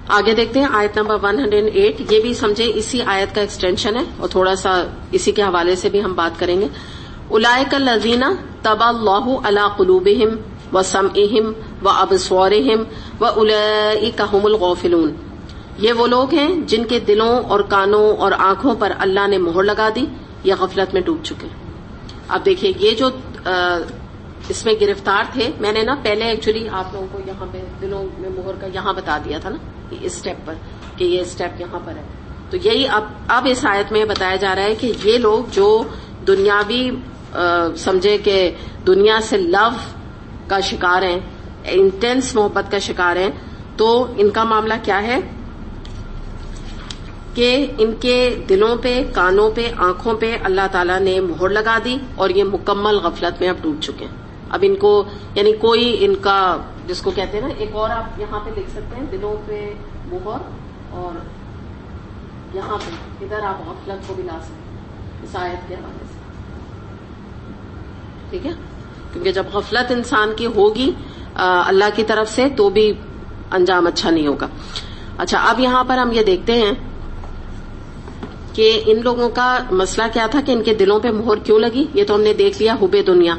آگے دیکھتے ہیں آیت نمبر 108. یہ بھی سمجھے اسی آیت کا ایکسٹینشن ہے اور تھوڑا سا اسی کے حوالے سے بھی ہم بات کریں گے. اولئک الذین طبع اللہ علی قلوبہم وسمعہم وابصارہم واولئک ھم الغافلون. یہ وہ لوگ ہیں جن کے دلوں اور کانوں اور آنکھوں پر اللہ نے مہر لگا دی، یہ غفلت میں ڈوب چکے. اب دیکھیے یہ جو اس میں گرفتار تھے، میں نے نا پہلے ایکچولی آپ لوگوں کو یہاں پہ دلوں میں مہر کا یہاں بتا دیا تھا نا اس اسٹیپ پر کہ یہ اسٹیپ یہاں پر ہے. تو یہی اب اس آیت میں بتایا جا رہا ہے کہ یہ لوگ جو دنیاوی سمجھے کہ دنیا سے لو کا شکار ہیں، انٹینس محبت کا شکار ہیں، تو ان کا معاملہ کیا ہے کہ ان کے دلوں پہ، کانوں پہ، آنکھوں پہ اللہ تعالیٰ نے مہر لگا دی اور یہ مکمل غفلت میں اب ڈوب چکے ہیں. اب ان کو یعنی کوئی ان کا جس کو کہتے ہیں نا، ایک اور آپ یہاں پہ لکھ سکتے ہیں دلوں پہ مہر، اور یہاں پہ ادھر آپ غفلت کو بھی لا سکتے ہیں اس آیت کے حوالے سے. ٹھیک ہے، کیونکہ جب غفلت انسان کی ہوگی اللہ کی طرف سے تو بھی انجام اچھا نہیں ہوگا. اچھا، اب یہاں پر ہم یہ دیکھتے ہیں کہ ان لوگوں کا مسئلہ کیا تھا کہ ان کے دلوں پہ مہر کیوں لگی. یہ تو ہم نے دیکھ لیا، حب دنیا.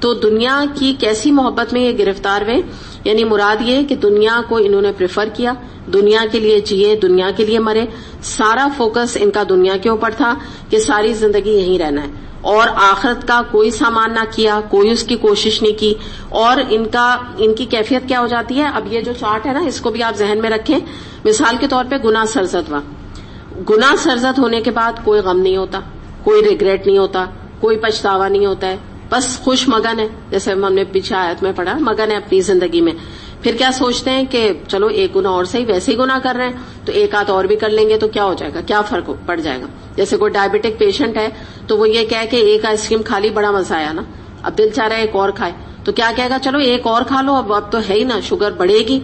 تو دنیا کی کیسی محبت میں یہ گرفتار ہوئے، یعنی مراد یہ کہ دنیا کو انہوں نے پریفر کیا، دنیا کے لیے جیے، دنیا کے لیے مرے. سارا فوکس ان کا دنیا کے اوپر تھا کہ ساری زندگی یہیں رہنا ہے، اور آخرت کا کوئی سامان نہ کیا، کوئی اس کی کوشش نہیں کی. اور ان کی کیفیت کیا ہو جاتی ہے. اب یہ جو چارٹ ہے نا، اس کو بھی آپ ذہن میں رکھیں. مثال کے طور پہ گناہ سرزد ہوا، گناہ سرزد ہونے کے بعد کوئی غم نہیں ہوتا، کوئی ریگریٹ نہیں ہوتا، کوئی پچھتاوا نہیں ہوتا ہے، بس خوش مگن ہے. جیسے ہم نے پیچھے آیت میں پڑھا، مگن ہے اپنی زندگی میں. پھر کیا سوچتے ہیں کہ چلو ایک گناہ اور صحیح، ویسے ہی گناہ کر رہے ہیں تو ایک آدھ اور بھی کر لیں گے تو کیا ہو جائے گا، کیا فرق پڑ جائے گا. جیسے کوئی ڈائبٹک پیشنٹ ہے تو وہ یہ کہے کہ ایک آئس کریم کھا لی، بڑا مزہ آیا نا، اب دل چاہ رہا ہے ایک اور کھائے، تو کیا کہے گا، چلو ایک اور کھا لو، اب تو ہے ہی نا، شوگر بڑھے گی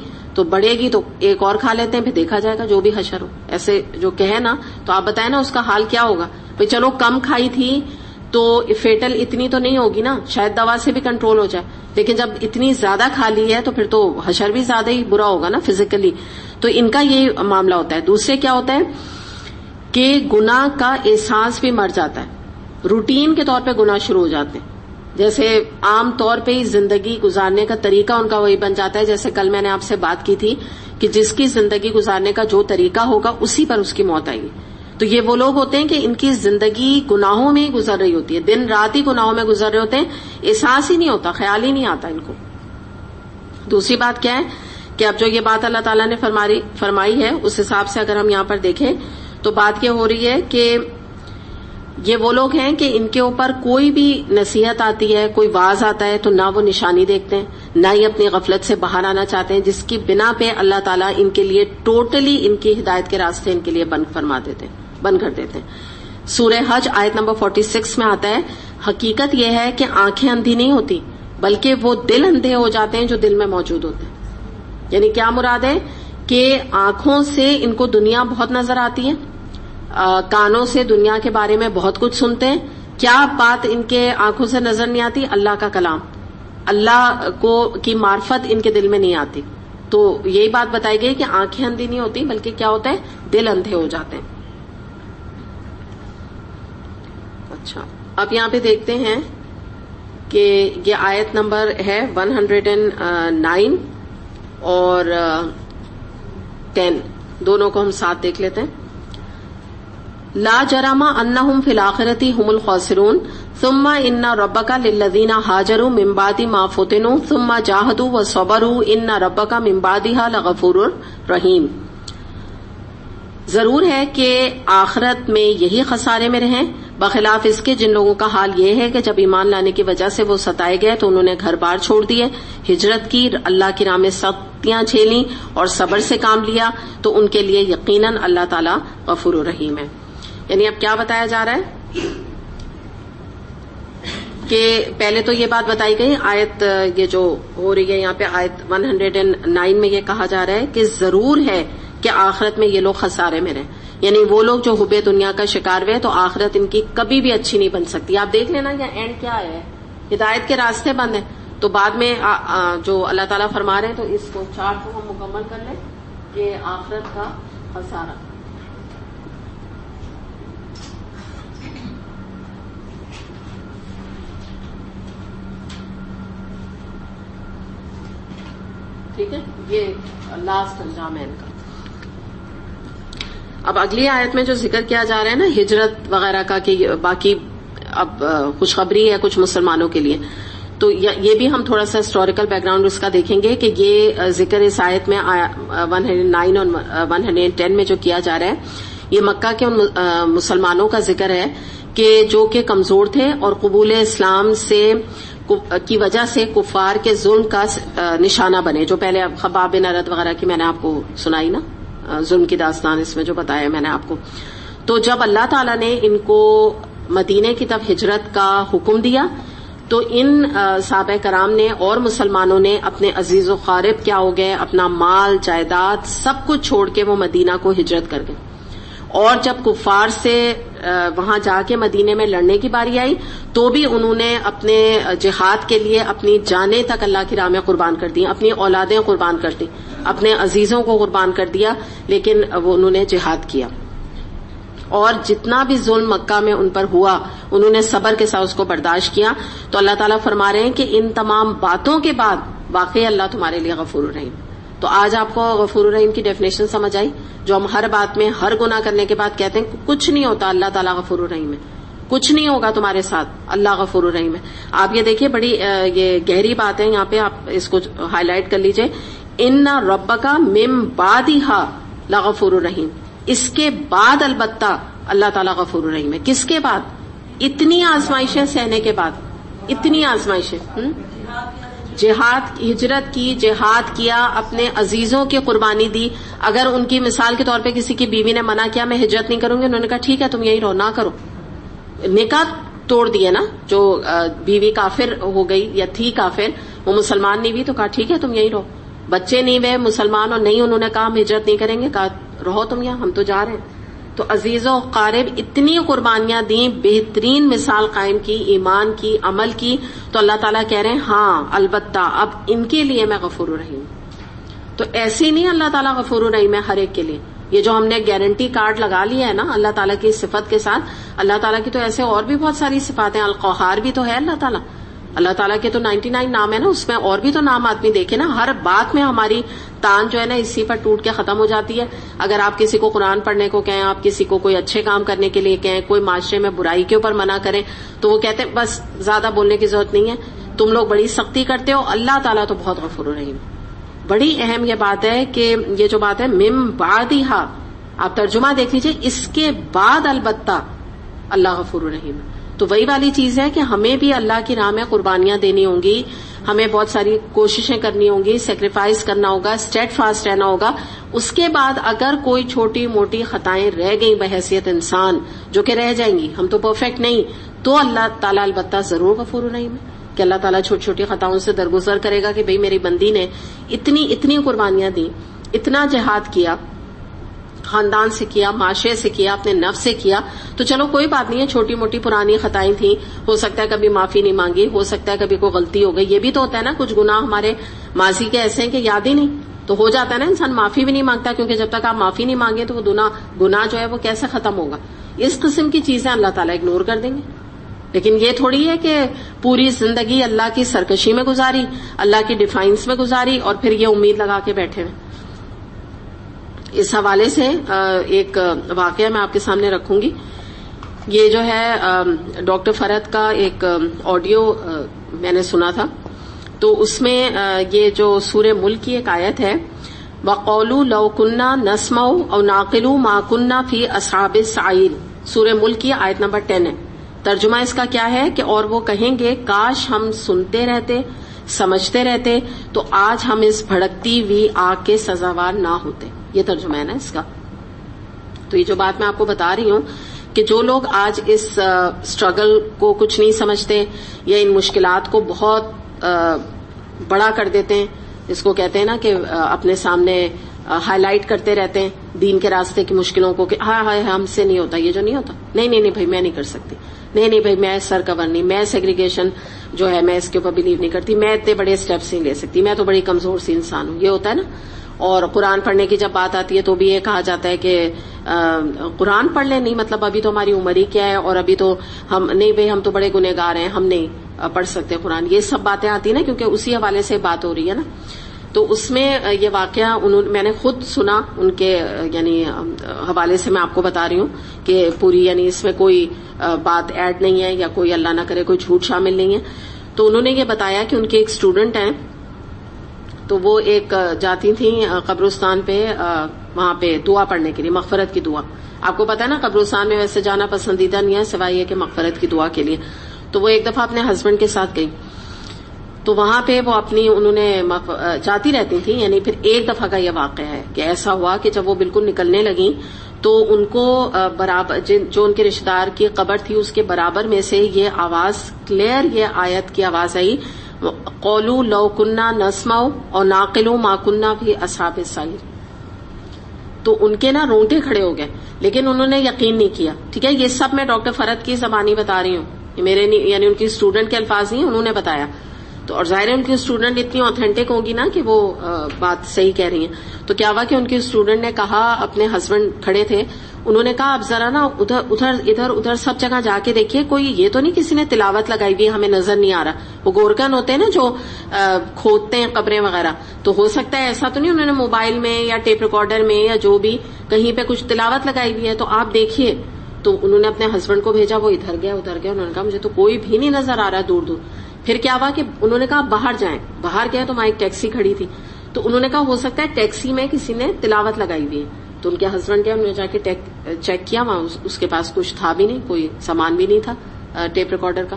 تو ایک اور کھا لیتے ہیں، پھر دیکھا جائے گا جو بھی حشر ہو. ایسے جو کہے نا، تو آپ بتائیں نا اس کا حال کیا ہوگا. بھئی چلو کم کھائی تھی تو فیٹل اتنی تو نہیں ہوگی نا، شاید دوا سے بھی کنٹرول ہو جائے، لیکن جب اتنی زیادہ کھا لی ہے تو پھر تو حشر بھی زیادہ ہی برا ہوگا نا فزیکلی. تو ان کا یہ معاملہ ہوتا ہے. دوسرے کیا ہوتا ہے کہ گناہ کا احساس بھی مر جاتا ہے، روٹین کے طور پہ گناہ شروع ہو جاتے ہیں. جیسے عام طور پہ ہی زندگی گزارنے کا طریقہ ان کا وہی بن جاتا ہے. جیسے کل میں نے آپ سے بات کی تھی کہ جس کی زندگی گزارنے کا جو طریقہ ہوگا اسی پر اس کی موت آئے گی. تو یہ وہ لوگ ہوتے ہیں کہ ان کی زندگی گناہوں میں ہی گزر رہی ہوتی ہے، دن رات ہی گناہوں میں گزر رہے ہوتے ہیں، احساس ہی نہیں ہوتا، خیال ہی نہیں آتا ان کو. دوسری بات کیا ہے کہ اب جو یہ بات اللہ تعالیٰ نے فرمائی ہے، اس حساب سے اگر ہم یہاں پر دیکھیں تو بات یہ ہو رہی ہے کہ یہ وہ لوگ ہیں کہ ان کے اوپر کوئی بھی نصیحت آتی ہے، کوئی واز آتا ہے تو نہ وہ نشانی دیکھتے ہیں، نہ ہی اپنی غفلت سے باہر آنا چاہتے ہیں، جس کی بنا پہ اللہ تعالیٰ ان کے لیے ٹوٹلی ان کی ہدایت کے راستے ان کے لیے بند کر دیتے ہیں. سورہ حج آیت نمبر 46 میں آتا ہے، حقیقت یہ ہے کہ آنکھیں اندھی نہیں ہوتی بلکہ وہ دل اندھے ہو جاتے ہیں جو دل میں موجود ہوتے ہیں. یعنی کیا مراد ہے کہ آنکھوں سے ان کو دنیا بہت نظر آتی ہے، کانوں سے دنیا کے بارے میں بہت کچھ سنتے ہیں. کیا بات ان کے آنکھوں سے نظر نہیں آتی؟ اللہ کا کلام، اللہ کو کی معرفت ان کے دل میں نہیں آتی. تو یہی بات بتائی گئی کہ آنکھیں اندھی نہیں ہوتی بلکہ کیا ہوتا ہے، دل اندھے ہو جاتے ہیں. اچھا، اب یہاں پہ دیکھتے ہیں کہ یہ آیت نمبر ہے 109 اور 10، دونوں کو ہم ساتھ دیکھ لیتے ہیں. لا جرم انہم فی الآخرۃ ھم الخاسرون ثم ان ربک للذین ہاجروا من بعد ما فتنوا ثم جاہدوا وصبروا ان ربک من بعدها لغفور رحیم. ضرور ہے کہ آخرت میں یہی خسارے میں رہیں، بخلاف اس کے جن لوگوں کا حال یہ ہے کہ جب ایمان لانے کی وجہ سے وہ ستائے گئے تو انہوں نے گھر بار چھوڑ دیے، ہجرت کی، اللہ کی راہ میں سختیاں جھیلیں اور صبر سے کام لیا، تو ان کے لیے یقیناً اللہ تعالیٰ غفور الرحیم ہے. یعنی اب کیا بتایا جا رہا ہے کہ پہلے تو یہ بات بتائی گئی، آیت یہ جو ہو رہی ہے یہاں پہ آیت 109 میں یہ کہا جا رہا ہے کہ ضرور ہے کہ آخرت میں یہ لوگ خسارے میں رہیں. یعنی وہ لوگ جو حب دنیا کا شکار ہوئے تو آخرت ان کی کبھی بھی اچھی نہیں بن سکتی. آپ دیکھ لینا یہ اینڈ کیا ہے، ہدایت کے راستے بند ہیں. تو بعد میں جو اللہ تعالیٰ فرما رہے ہیں، تو اس کو چارٹ کو ہم مکمل کر لیں. کہ آخرت کا خسارہ. ٹھیک ہے, یہ لاسٹ انجام ہے ان کا. اب اگلی آیت میں جو ذکر کیا جا رہا ہے نا ہجرت وغیرہ کا, کہ باقی اب خوشخبری ہے کچھ مسلمانوں کے لیے, تو یہ بھی ہم تھوڑا سا ہسٹوریکل بیک گراؤنڈ اس کا دیکھیں گے کہ یہ ذکر اس آیت میں 109 اور 110 میں جو کیا جا رہا ہے, یہ مکہ کے ان مسلمانوں کا ذکر ہے کہ جو کہ کمزور تھے اور قبول اسلام سے کی وجہ سے کفار کے ظلم کا نشانہ بنے. جو پہلے خباب بن ارد وغیرہ کی میں نے آپ کو سنائی نا, ظلم کی داستان اس میں جو بتایا میں نے آپ کو. تو جب اللہ تعالیٰ نے ان کو مدینے کی طرف ہجرت کا حکم دیا تو ان صحابہ کرام نے اور مسلمانوں نے اپنے عزیز و قارب کیا ہو گئے, اپنا مال جائیداد سب کچھ چھوڑ کے وہ مدینہ کو ہجرت کر گئے. اور جب کفار سے وہاں جا کے مدینے میں لڑنے کی باری آئی تو بھی انہوں نے اپنے جہاد کے لیے اپنی جانیں تک اللہ کی راہ میں قربان کر دی, اپنی اولادیں قربان کر دی, اپنے عزیزوں کو قربان کر دیا, لیکن وہ انہوں نے جہاد کیا. اور جتنا بھی ظلم مکہ میں ان پر ہوا انہوں نے صبر کے ساتھ اس کو برداشت کیا. تو اللہ تعالیٰ فرما رہے ہیں کہ ان تمام باتوں کے بعد واقعی اللہ تمہارے لیے غفور الرحیم. تو آج آپ کو غفور الرحیم کی ڈیفینیشن سمجھ آئی, جو ہم ہر بات میں ہر گناہ کرنے کے بعد کہتے ہیں کچھ نہیں ہوتا, اللہ تعالیٰ غفور الرحیم ہے, کچھ نہیں ہوگا تمہارے ساتھ, اللہ غفور الرحیم ہے. آپ یہ دیکھیے بڑی یہ گہری بات ہے یہاں پہ, آپ اس کو ہائی لائٹ کر لیجئے. ان ربک من بعدھا لغفور الرحیم, اس کے بعد البتہ اللہ تعالیٰ غفور الرحیم ہے. کس کے بعد؟ اتنی آزمائشیں سہنے کے بعد, اتنی آزمائشیں. جہاد, ہجرت کی, جہاد کیا, اپنے عزیزوں کی قربانی دی. اگر ان کی مثال کے طور پہ کسی کی بیوی نے منع کیا میں ہجرت نہیں کروں گی, انہوں نے کہا ٹھیک ہے تم یہی رہو, نہ کرو, نکاح توڑ دیے نا. جو بیوی کافر ہو گئی یا تھی کافر, وہ مسلمان نہیں ہوئی تو کہا ٹھیک ہے تم یہی رہو. بچے نہیں ہوئے مسلمان اور نہیں, انہوں نے کہا ہم ہجرت نہیں کریں گے, کہا رہو تم یہاں, ہم تو جا رہے ہیں. تو عزیزوں قارب اتنی قربانیاں دیں, بہترین مثال قائم کی, ایمان کی, عمل کی. تو اللہ تعالیٰ کہہ رہے ہیں ہاں البتہ اب ان کے لیے میں غفور الرحیم. تو ایسے نہیں اللہ تعالیٰ غفور الرحیم ہے ہر ایک کے لیے. یہ جو ہم نے گارنٹی کارڈ لگا لیا ہے نا اللہ تعالیٰ کی صفت کے ساتھ, اللہ تعالیٰ کی تو ایسے اور بھی بہت ساری صفات ہیں. القہار بھی تو ہے اللہ تعالیٰ, اللہ تعالیٰ کے تو 99 نام ہے نا, اس میں اور بھی تو نام آدمی دیکھے نا. ہر بات میں ہماری تان جو ہے نا اسی پر ٹوٹ کے ختم ہو جاتی ہے. اگر آپ کسی کو قرآن پڑھنے کو کہیں, آپ کسی کو کوئی اچھے کام کرنے کے لیے کہیں, کوئی معاشرے میں برائی کے اوپر منع کریں, تو وہ کہتے ہیں بس زیادہ بولنے کی ضرورت نہیں ہے, تم لوگ بڑی سختی کرتے ہو, اللہ تعالیٰ تو بہت غفور الرحیم. بڑی اہم یہ بات ہے کہ یہ جو بات ہے من بعدھا, آپ ترجمہ دیکھ لیجیے, اس کے بعد البتہ اللہ غفور الرحیم. تو وہی والی چیز ہے کہ ہمیں بھی اللہ کی راہ میں قربانیاں دینی ہوں گی, ہمیں بہت ساری کوششیں کرنی ہوں گی, سیکریفائز کرنا ہوگا, اسٹیڈ فاسٹ رہنا ہوگا. اس کے بعد اگر کوئی چھوٹی موٹی خطائیں رہ گئیں بحیثیت انسان, جو کہ رہ جائیں گی, ہم تو پرفیکٹ نہیں, تو اللہ تعالیٰ البتہ ضرور غفور الرحیم ہے کہ اللہ تعالیٰ چھوٹی چھوٹی خطاؤں سے درگزر کرے گا کہ بھئی میری بندی نے اتنی قربانیاں دی, اتنا جہاد کیا, خاندان سے کیا, معاشرے سے کیا, اپنے نفس سے کیا, تو چلو کوئی بات نہیں ہے, چھوٹی موٹی پرانی خطائیں تھیں, ہو سکتا ہے کبھی معافی نہیں مانگی, ہو سکتا ہے کبھی کوئی غلطی ہو گئی. یہ بھی تو ہوتا ہے نا, کچھ گناہ ہمارے ماضی کے ایسے ہیں کہ یاد ہی نہیں, تو ہو جاتا ہے نا انسان معافی بھی نہیں مانگتا, کیونکہ جب تک آپ معافی نہیں مانگے تو وہ گناہ جو ہے وہ کیسے ختم ہوگا. اس قسم کی چیزیں اللہ تعالیٰ اگنور کر دیں گے. لیکن یہ تھوڑی ہے کہ پوری زندگی اللہ کی سرکشی میں گزاری, اللہ کی ڈیفائنس میں گزاری, اور پھر یہ امید لگا کے بیٹھے ہیں. اس حوالے سے ایک واقعہ میں آپ کے سامنے رکھوں گی. یہ جو ہے ڈاکٹر فرحت کا ایک آڈیو میں نے سنا تھا, تو اس میں یہ جو سورہ ملک کی ایک آیت ہے, وَقَوْلُوا لَوْ كُنَّا نَسْمَعُ أَوْ نَعْقِلُ مَا كُنَّا فِي أَصْحَابِ السَّعِيرِ, سورہ ملک کی آیت نمبر 10 ہے. ترجمہ اس کا کیا ہے کہ اور وہ کہیں گے کاش ہم سنتے رہتے, سمجھتے رہتے, تو آج ہم اس بھڑکتی ہوئی آگ کے سزاوار نہ ہوتے. یہ ترجمہ ہے نا اس کا. تو یہ جو بات میں آپ کو بتا رہی ہوں کہ جو لوگ آج اس اسٹرگل کو کچھ نہیں سمجھتے, یا ان مشکلات کو بہت بڑا کر دیتے ہیں, اس کو کہتے ہیں نا کہ اپنے سامنے ہائی لائٹ کرتے رہتے ہیں دین کے راستے کی مشکلوں کو, کہ ہاں ہم سے نہیں ہوتا, یہ جو نہیں ہوتا, نہیں بھائی میں نہیں کر سکتی, نہیں بھائی میں سر کور نہیں, میں سیگریگیشن جو ہے میں اس کے اوپر بلیو نہیں کرتی, میں اتنے بڑے اسٹیپس نہیں لے سکتی, میں تو بڑی کمزور سی انسان ہوں, یہ ہوتا ہے نا. اور قرآن پڑھنے کی جب بات آتی ہے تو بھی یہ کہا جاتا ہے کہ قرآن پڑھ لیں. نہیں مطلب ابھی تو ہماری عمر ہی کیا ہے, اور ابھی تو ہم نہیں بھائی, ہم تو بڑے گنہگار ہیں, ہم نہیں پڑھ سکتے قرآن. یہ سب باتیں آتی نا کیونکہ اسی حوالے سے بات ہو رہی ہے نا. تو اس میں یہ واقعہ میں نے خود سنا ان کے یعنی حوالے سے میں آپ کو بتا رہی ہوں کہ پوری یعنی اس میں کوئی بات ایڈ نہیں ہے یا کوئی اللہ نہ کرے کوئی جھوٹ شامل نہیں ہے. تو انہوں نے یہ بتایا کہ ان کے ایک اسٹوڈنٹ ہیں, تو وہ ایک جاتی تھیں قبرستان پہ, وہاں پہ دعا پڑھنے کے لیے, مغفرت کی دعا. آپ کو پتا ہے نا قبرستان میں ویسے جانا پسندیدہ نہیں ہے سوائے یہ کہ مغفرت کی دعا کے لیے. تو وہ ایک دفعہ اپنے ہسبینڈ کے ساتھ گئی, تو وہاں پہ وہ انہوں نے جاتی رہتی تھی. یعنی پھر ایک دفعہ کا یہ واقعہ ہے کہ ایسا ہوا کہ جب وہ بالکل نکلنے لگیں تو ان کو برابر جو ان کے رشتہ دار کی قبر تھی اس کے برابر میں سے یہ آواز کلیئر, یہ آیت کی آواز آئی, قولوا لو كنا نسمع اور ناقل ما كنا في اصحاب السعیر. تو ان کے نا رونگٹے کھڑے ہو گئے, لیکن انہوں نے یقین نہیں کیا. ٹھیک ہے, یہ سب میں ڈاکٹر فرد کی زبانی بتا رہی ہوں, میرے یعنی ان کی اسٹوڈنٹ کے الفاظ نہیں, انہوں نے بتایا. تو اور ظاہر ہے ان کی اسٹوڈنٹ اتنی آتھینٹک ہوگی نا کہ وہ بات صحیح کہہ رہی ہیں. تو کیا ہوا کہ ان کی اسٹوڈنٹ نے کہا, اپنے ہسبینڈ کھڑے تھے, انہوں نے کہا آپ ذرا نا ادھر سب جگہ جا کے دیکھیے, کوئی یہ تو نہیں کسی نے تلاوت لگائی ہوئی ہمیں نظر نہیں آ رہا. وہ گورکن ہوتے ہیں نا جو کھودتے ہیں قبریں وغیرہ, تو ہو سکتا ہے ایسا تو نہیں انہوں نے موبائل میں یا ٹیپ ریکارڈر میں یا جو بھی کہیں پہ کچھ تلاوت لگائی ہوئی ہے, تو آپ دیکھیے. تو انہوں نے اپنے ہسبینڈ کو بھیجا, وہ ادھر گیا. انہوں نے کہا مجھے تو کوئی بھی نہیں نظر آ رہا دور دور. پھر کیا ہوا کہ انہوں نے کہا باہر جائیں. باہر گئے تو وہاں ایک ٹیکسی کھڑی تھی, تو انہوں نے کہا ہو سکتا ہے ٹیکسی میں کسی نے تلاوت لگائی ہوئی ہے. تو ان کے ہسبینڈ کیا, انہوں نے جا کے چیک کیا, وہاں اس کے پاس کچھ تھا بھی نہیں, کوئی سامان بھی نہیں تھا ٹیپ ریکارڈر کا.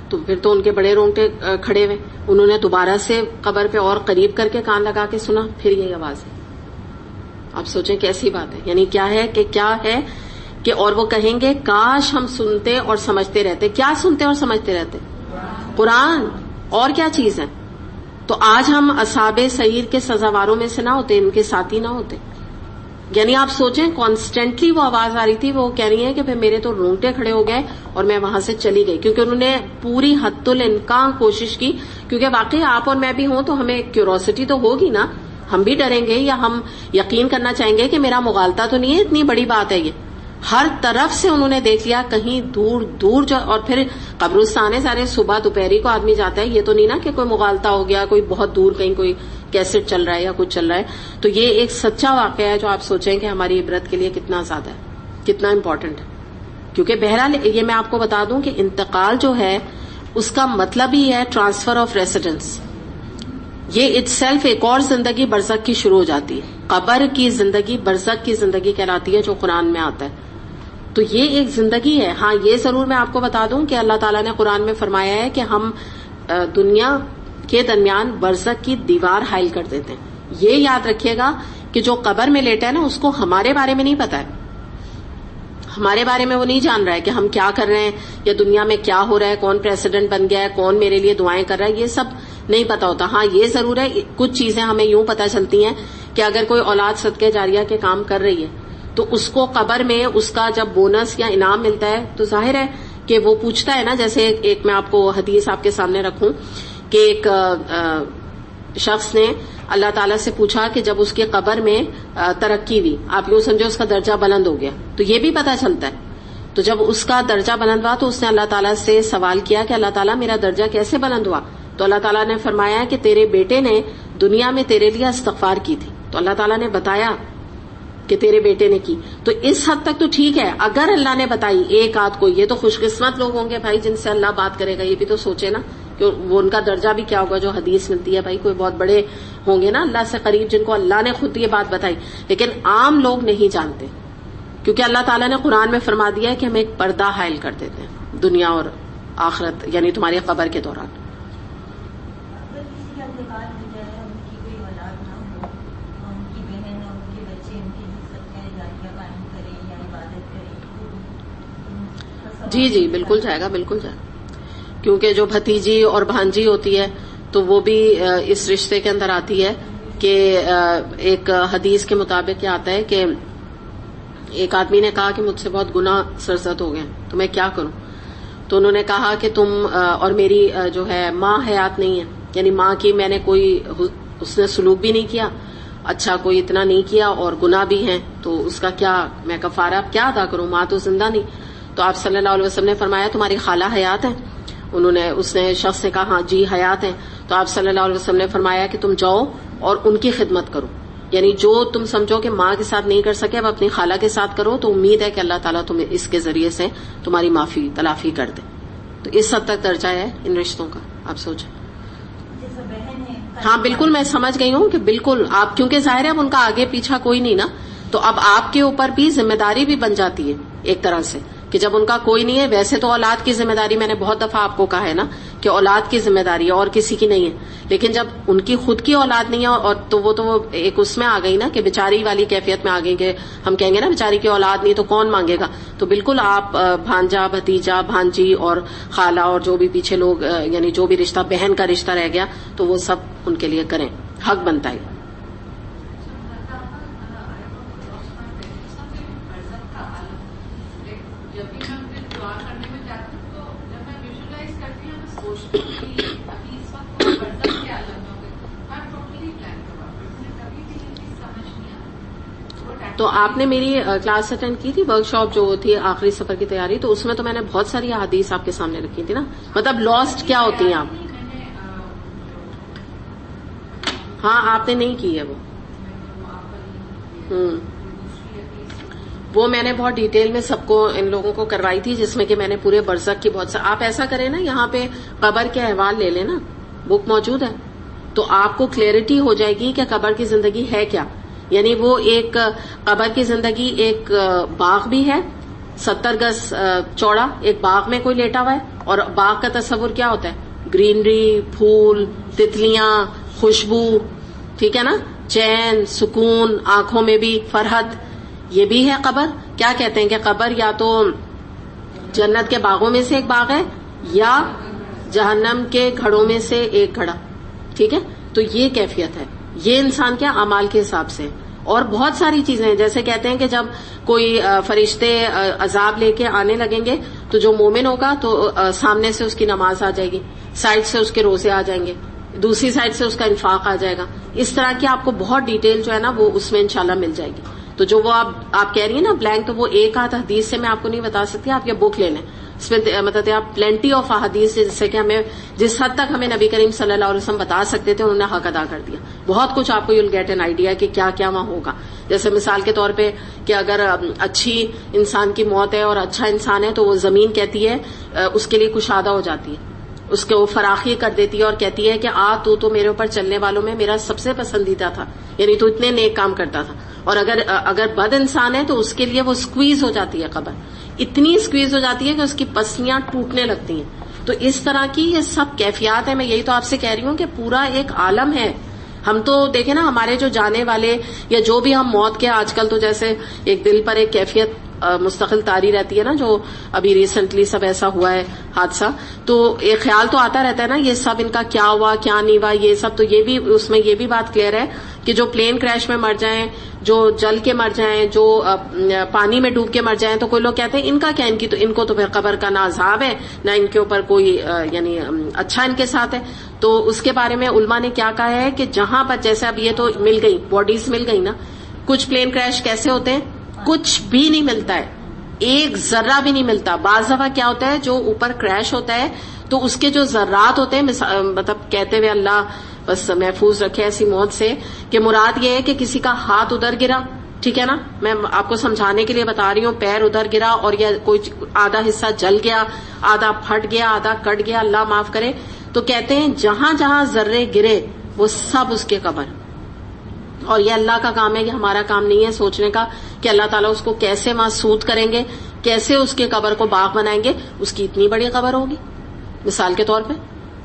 تو پھر تو ان کے بڑے رونگٹے کھڑے ہوئے. انہوں نے دوبارہ سے قبر پہ اور قریب کر کے کان لگا کے سنا, پھر یہی آواز ہے. آپ سوچیں کیسی بات ہے, یعنی کیا ہے کہ اور وہ کہیں گے کاش ہم سنتے اور سمجھتے رہتے. کیا سنتے اور سمجھتے رہتے؟ قرآن. اور کیا چیز ہے؟ تو آج ہم اصحاب سعیر کے سزاواروں میں سے نہ ہوتے, ان کے ساتھی نہ ہوتے. یعنی آپ سوچیں کانسٹینٹلی وہ آواز آ رہی تھی, وہ کہہ رہی ہیں کہ پھر میرے تو رونگٹے کھڑے ہو گئے اور میں وہاں سے چلی گئی, کیونکہ انہوں نے پوری حد الامکان کوشش کی. کیونکہ واقعی آپ اور میں بھی ہوں تو ہمیں کیوروسٹی تو ہوگی نا, ہم بھی ڈریں گے یا ہم یقین کرنا چاہیں گے کہ میرا مغالطہ تو نہیں ہے, اتنی بڑی بات ہے یہ. ہر طرف سے انہوں نے دیکھ لیا, کہیں دور دور جو, اور پھر قبرستان ہے سارے, صبح دوپہری کو آدمی جاتا ہے, یہ تو نہیں نا کہ کوئی مغالطہ ہو گیا, کوئی بہت دور کہیں کوئی کیسٹ چل رہا ہے یا کچھ چل رہا ہے. تو یہ ایک سچا واقعہ ہے جو آپ سوچیں کہ ہماری عبرت کے لیے کتنا زیادہ ہے, کتنا امپورٹنٹ ہے. کیونکہ بہرحال یہ میں آپ کو بتا دوں کہ انتقال جو ہے اس کا مطلب ہی ہے ٹرانسفر آف ریسیڈنس. یہ اٹ سیلف ایک اور زندگی برزخ کی شروع ہو جاتی ہے. قبر کی زندگی برزخ کی زندگی کہلاتی ہے جو قرآن میں آتا ہے. تو یہ ایک زندگی ہے. ہاں یہ ضرور میں آپ کو بتا دوں کہ اللہ تعالیٰ نے قرآن میں فرمایا ہے کہ ہم دنیا کے درمیان برزخ کی دیوار حائل کر دیتے ہیں. یہ یاد رکھیے گا کہ جو قبر میں لیٹا ہے نا اس کو ہمارے بارے میں نہیں پتا ہے, ہمارے بارے میں وہ نہیں جان رہا ہے کہ ہم کیا کر رہے ہیں یا دنیا میں کیا ہو رہا ہے, کون پریزیڈنٹ بن گیا ہے, کون میرے لیے دعائیں کر رہا ہے, یہ سب نہیں پتا ہوتا. ہاں یہ ضرور ہے کچھ چیزیں ہمیں یوں پتا چلتی ہیں کہ اگر کوئی اولاد صدقے جاریہ کے کام کر رہی ہے تو اس کو قبر میں اس کا جب بونس یا انعام ملتا ہے تو ظاہر ہے کہ وہ پوچھتا ہے نا. جیسے ایک میں آپ کو حدیث آپ کے سامنے رکھوں کہ ایک شخص نے اللہ تعالیٰ سے پوچھا کہ جب اس کی قبر میں ترقی ہوئی, آپ یوں سمجھو اس کا درجہ بلند ہو گیا, تو یہ بھی پتا چلتا ہے. تو جب اس کا درجہ بلند ہوا تو اس نے اللہ تعالیٰ سے سوال کیا کہ اللہ تعالیٰ میرا درجہ کیسے بلند ہوا؟ تو اللہ تعالیٰ نے فرمایا کہ تیرے بیٹے نے دنیا میں تیرے لیے استغفار کی تھی. تو اللہ تعالیٰ نے بتایا کہ تیرے بیٹے نے کی. تو اس حد تک تو ٹھیک ہے, اگر اللہ نے بتائی ایک آدھ کو, یہ تو خوش قسمت لوگ ہوں گے بھائی جن سے اللہ بات کرے گا. یہ بھی تو سوچے نا کہ وہ ان کا درجہ بھی کیا ہوگا جو حدیث ملتی ہے. بھائی کوئی بہت بڑے ہوں گے نا اللہ سے قریب جن کو اللہ نے خود یہ بات بتائی, لیکن عام لوگ نہیں جانتے کیونکہ اللہ تعالیٰ نے قرآن میں فرما دیا ہے کہ ہم ایک پردہ حائل کر دیتے ہیں دنیا اور آخرت, یعنی تمہاری قبر کے دوران. جی جی بالکل جائے گا, بالکل جائے گا, کیونکہ جو بھتیجی اور بھانجی ہوتی ہے تو وہ بھی اس رشتے کے اندر آتی ہے. کہ ایک حدیث کے مطابق کیا آتا ہے کہ ایک آدمی نے کہا کہ مجھ سے بہت گناہ سرزد ہو گئے تو میں کیا کروں؟ تو انہوں نے کہا کہ تم اور میری جو ہے ماں حیات نہیں ہے, یعنی ماں کی میں نے کوئی اس نے سلوک بھی نہیں کیا, اچھا کوئی اتنا نہیں کیا اور گناہ بھی ہیں, تو اس کا کیا میں کفارہ کیا ادا کروں, ماں تو زندہ نہیں. تو آپ صلی اللہ علیہ وسلم نے فرمایا تمہاری خالہ حیات ہیں؟ اس نے شخص نے کہا ہاں جی حیات ہیں. تو آپ صلی اللہ علیہ وسلم نے فرمایا کہ تم جاؤ اور ان کی خدمت کرو, یعنی جو تم سمجھو کہ ماں کے ساتھ نہیں کر سکے اب اپنی خالہ کے ساتھ کرو, تو امید ہے کہ اللہ تعالیٰ تمہیں اس کے ذریعے سے تمہاری معافی تلافی کر دے. تو اس حد تک درجہ ہے ان رشتوں کا, آپ سوچیں. ہاں بالکل میں سمجھ گئی ہوں کہ بالکل آپ, کیونکہ ظاہر ہے اب ان کا آگے پیچھا کوئی نہیں نا, تو اب آپ کے اوپر بھی ذمہ داری بھی بن جاتی ہے ایک طرح سے کہ جب ان کا کوئی نہیں ہے. ویسے تو اولاد کی ذمہ داری میں نے بہت دفعہ آپ کو کہا ہے نا کہ اولاد کی ذمہ داری ہے اور کسی کی نہیں ہے, لیکن جب ان کی خود کی اولاد نہیں ہے اور تو وہ ایک اس میں آ گئی نا کہ بیچاری والی کیفیت میں آ گئی کہ ہم کہیں گے نا بیچاری کی اولاد نہیں تو کون مانگے گا. تو بالکل آپ بھانجا بھتیجا بھانجی اور خالہ اور جو بھی پیچھے لوگ یعنی جو بھی رشتہ بہن کا رشتہ رہ گیا تو وہ سب ان کے لیے کریں, حق بنتا ہے. تو آپ نے میری کلاس اٹینڈ کی تھی, ورک شاپ جو تھی آخری سفر کی تیاری, تو اس میں تو میں نے بہت ساری احادیث آپ کے سامنے رکھی تھی نا, مطلب لاسٹ کیا ہوتی ہیں آپ. ہاں آپ نے نہیں کی ہے وہ میں نے بہت ڈیٹیل میں سب کو ان لوگوں کو کروائی تھی, جس میں کہ میں نے پورے برزخ کی بہت آپ ایسا کریں نا یہاں پہ قبر کے احوال لے لیں نا, بک موجود ہے, تو آپ کو کلیئرٹی ہو جائے گی کہ قبر کی زندگی ہے کیا. یعنی وہ ایک قبر کی زندگی ایک باغ بھی ہے 70 گز چوڑا, ایک باغ میں کوئی لیٹا ہوا ہے, اور باغ کا تصور کیا ہوتا ہے, گرینری, پھول, تتلیاں, خوشبو, ٹھیک ہے نا, چین, سکون, آنکھوں میں بھی فرحت, یہ بھی ہے قبر. کیا کہتے ہیں کہ قبر یا تو جنت کے باغوں میں سے ایک باغ ہے یا جہنم کے گھڑوں میں سے ایک گھڑا, ٹھیک ہے. تو یہ کیفیت ہے, یہ انسان کے اعمال کے حساب سے. اور بہت ساری چیزیں ہیں, جیسے کہتے ہیں کہ جب کوئی فرشتے عذاب لے کے آنے لگیں گے تو جو مومن ہوگا تو سامنے سے اس کی نماز آ جائے گی, سائڈ سے اس کے روزے آ جائیں گے, دوسری سائڈ سے اس کا انفاق آ جائے گا. اس طرح کی آپ کو بہت ڈیٹیل جو ہے نا وہ اس میں انشاءاللہ مل جائے گی. تو جو وہ آپ کہہ رہی ہیں نا بلینک, تو وہ ایک آدھ حدیث سے میں آپ کو نہیں بتا سکتی, آپ یہ بک لے لیں, اس میں مطلب آپ پلینٹی آف احادیث جس سے کہ ہمیں جس حد تک ہمیں نبی کریم صلی اللہ علیہ وسلم بتا سکتے تھے انہوں نے حق ادا کر دیا. بہت کچھ آپ کو یو گیٹ این آئیڈیا کہ کیا کیا وہاں ہوگا. جیسے مثال کے طور پہ کہ اگر اچھی انسان کی موت ہے اور اچھا انسان ہے تو وہ زمین کہتی ہے اس کے لیے کشادہ ہو جاتی ہے, اس کو فراخی کر دیتی ہے اور کہتی ہے کہ تو میرے اوپر چلنے والوں میں میرا سب سے پسندیدہ تھا, یعنی تو اتنے نیک کام کرتا تھا. اور اگر بد انسان ہے تو اس کے لیے وہ اسکویز ہو جاتی ہے, قبر اتنی اسکویز ہو جاتی ہے کہ اس کی پسلیاں ٹوٹنے لگتی ہیں. تو اس طرح کی یہ سب کیفیات ہیں. میں یہی تو آپ سے کہہ رہی ہوں کہ پورا ایک عالم ہے. ہم تو دیکھیں نا ہمارے جو جانے والے یا جو بھی ہم موت کے آج کل تو جیسے ایک دل پر ایک کیفیت مستقل تاری رہتی ہے نا, جو ابھی ریسنٹلی سب ایسا ہوا ہے حادثہ, تو ایک خیال تو آتا رہتا ہے نا یہ سب ان کا کیا ہوا کیا نہیں ہوا یہ سب. تو یہ بھی اس میں یہ بھی بات کلیئر ہے کہ جو پلین کریش میں مر جائیں, جو جل کے مر جائیں, جو پانی میں ڈوب کے مر جائیں, تو کوئی لوگ کہتے ہیں ان کا کیا, ان کو تو پھر قبر کا نہ عذاب ہے نہ ان کے اوپر کوئی یعنی اچھا ان کے ساتھ ہے. تو اس کے بارے میں علماء نے کیا کہا ہے کہ جہاں پر جیسے اب یہ تو مل گئی باڈیز مل گئی نا, کچھ پلین کریش کیسے ہوتے ہیں کچھ بھی نہیں ملتا ہے, ایک ذرہ بھی نہیں ملتا. بعض دفعہ کیا ہوتا ہے جو اوپر کریش ہوتا ہے تو اس کے جو ذرات ہوتے ہیں مطلب کہتے ہوئے اللہ بس محفوظ رکھے ایسی موت سے, کہ مراد یہ ہے کہ کسی کا ہاتھ ادھر گرا, ٹھیک ہے نا, میں آپ کو سمجھانے کے لیے بتا رہی ہوں, پیر ادھر گرا اور یا کوئی آدھا حصہ جل گیا, آدھا پھٹ گیا, آدھا کٹ گیا, اللہ معاف کرے. تو کہتے ہیں جہاں جہاں ذرے گرے وہ سب اس کے قبر. اور یہ اللہ کا کام ہے, یہ ہمارا کام نہیں ہے سوچنے کا کہ اللہ تعالیٰ اس کو کیسے محسود کریں گے, کیسے اس کے قبر کو باغ بنائیں گے. اس کی اتنی بڑی قبر ہوگی مثال کے طور پہ,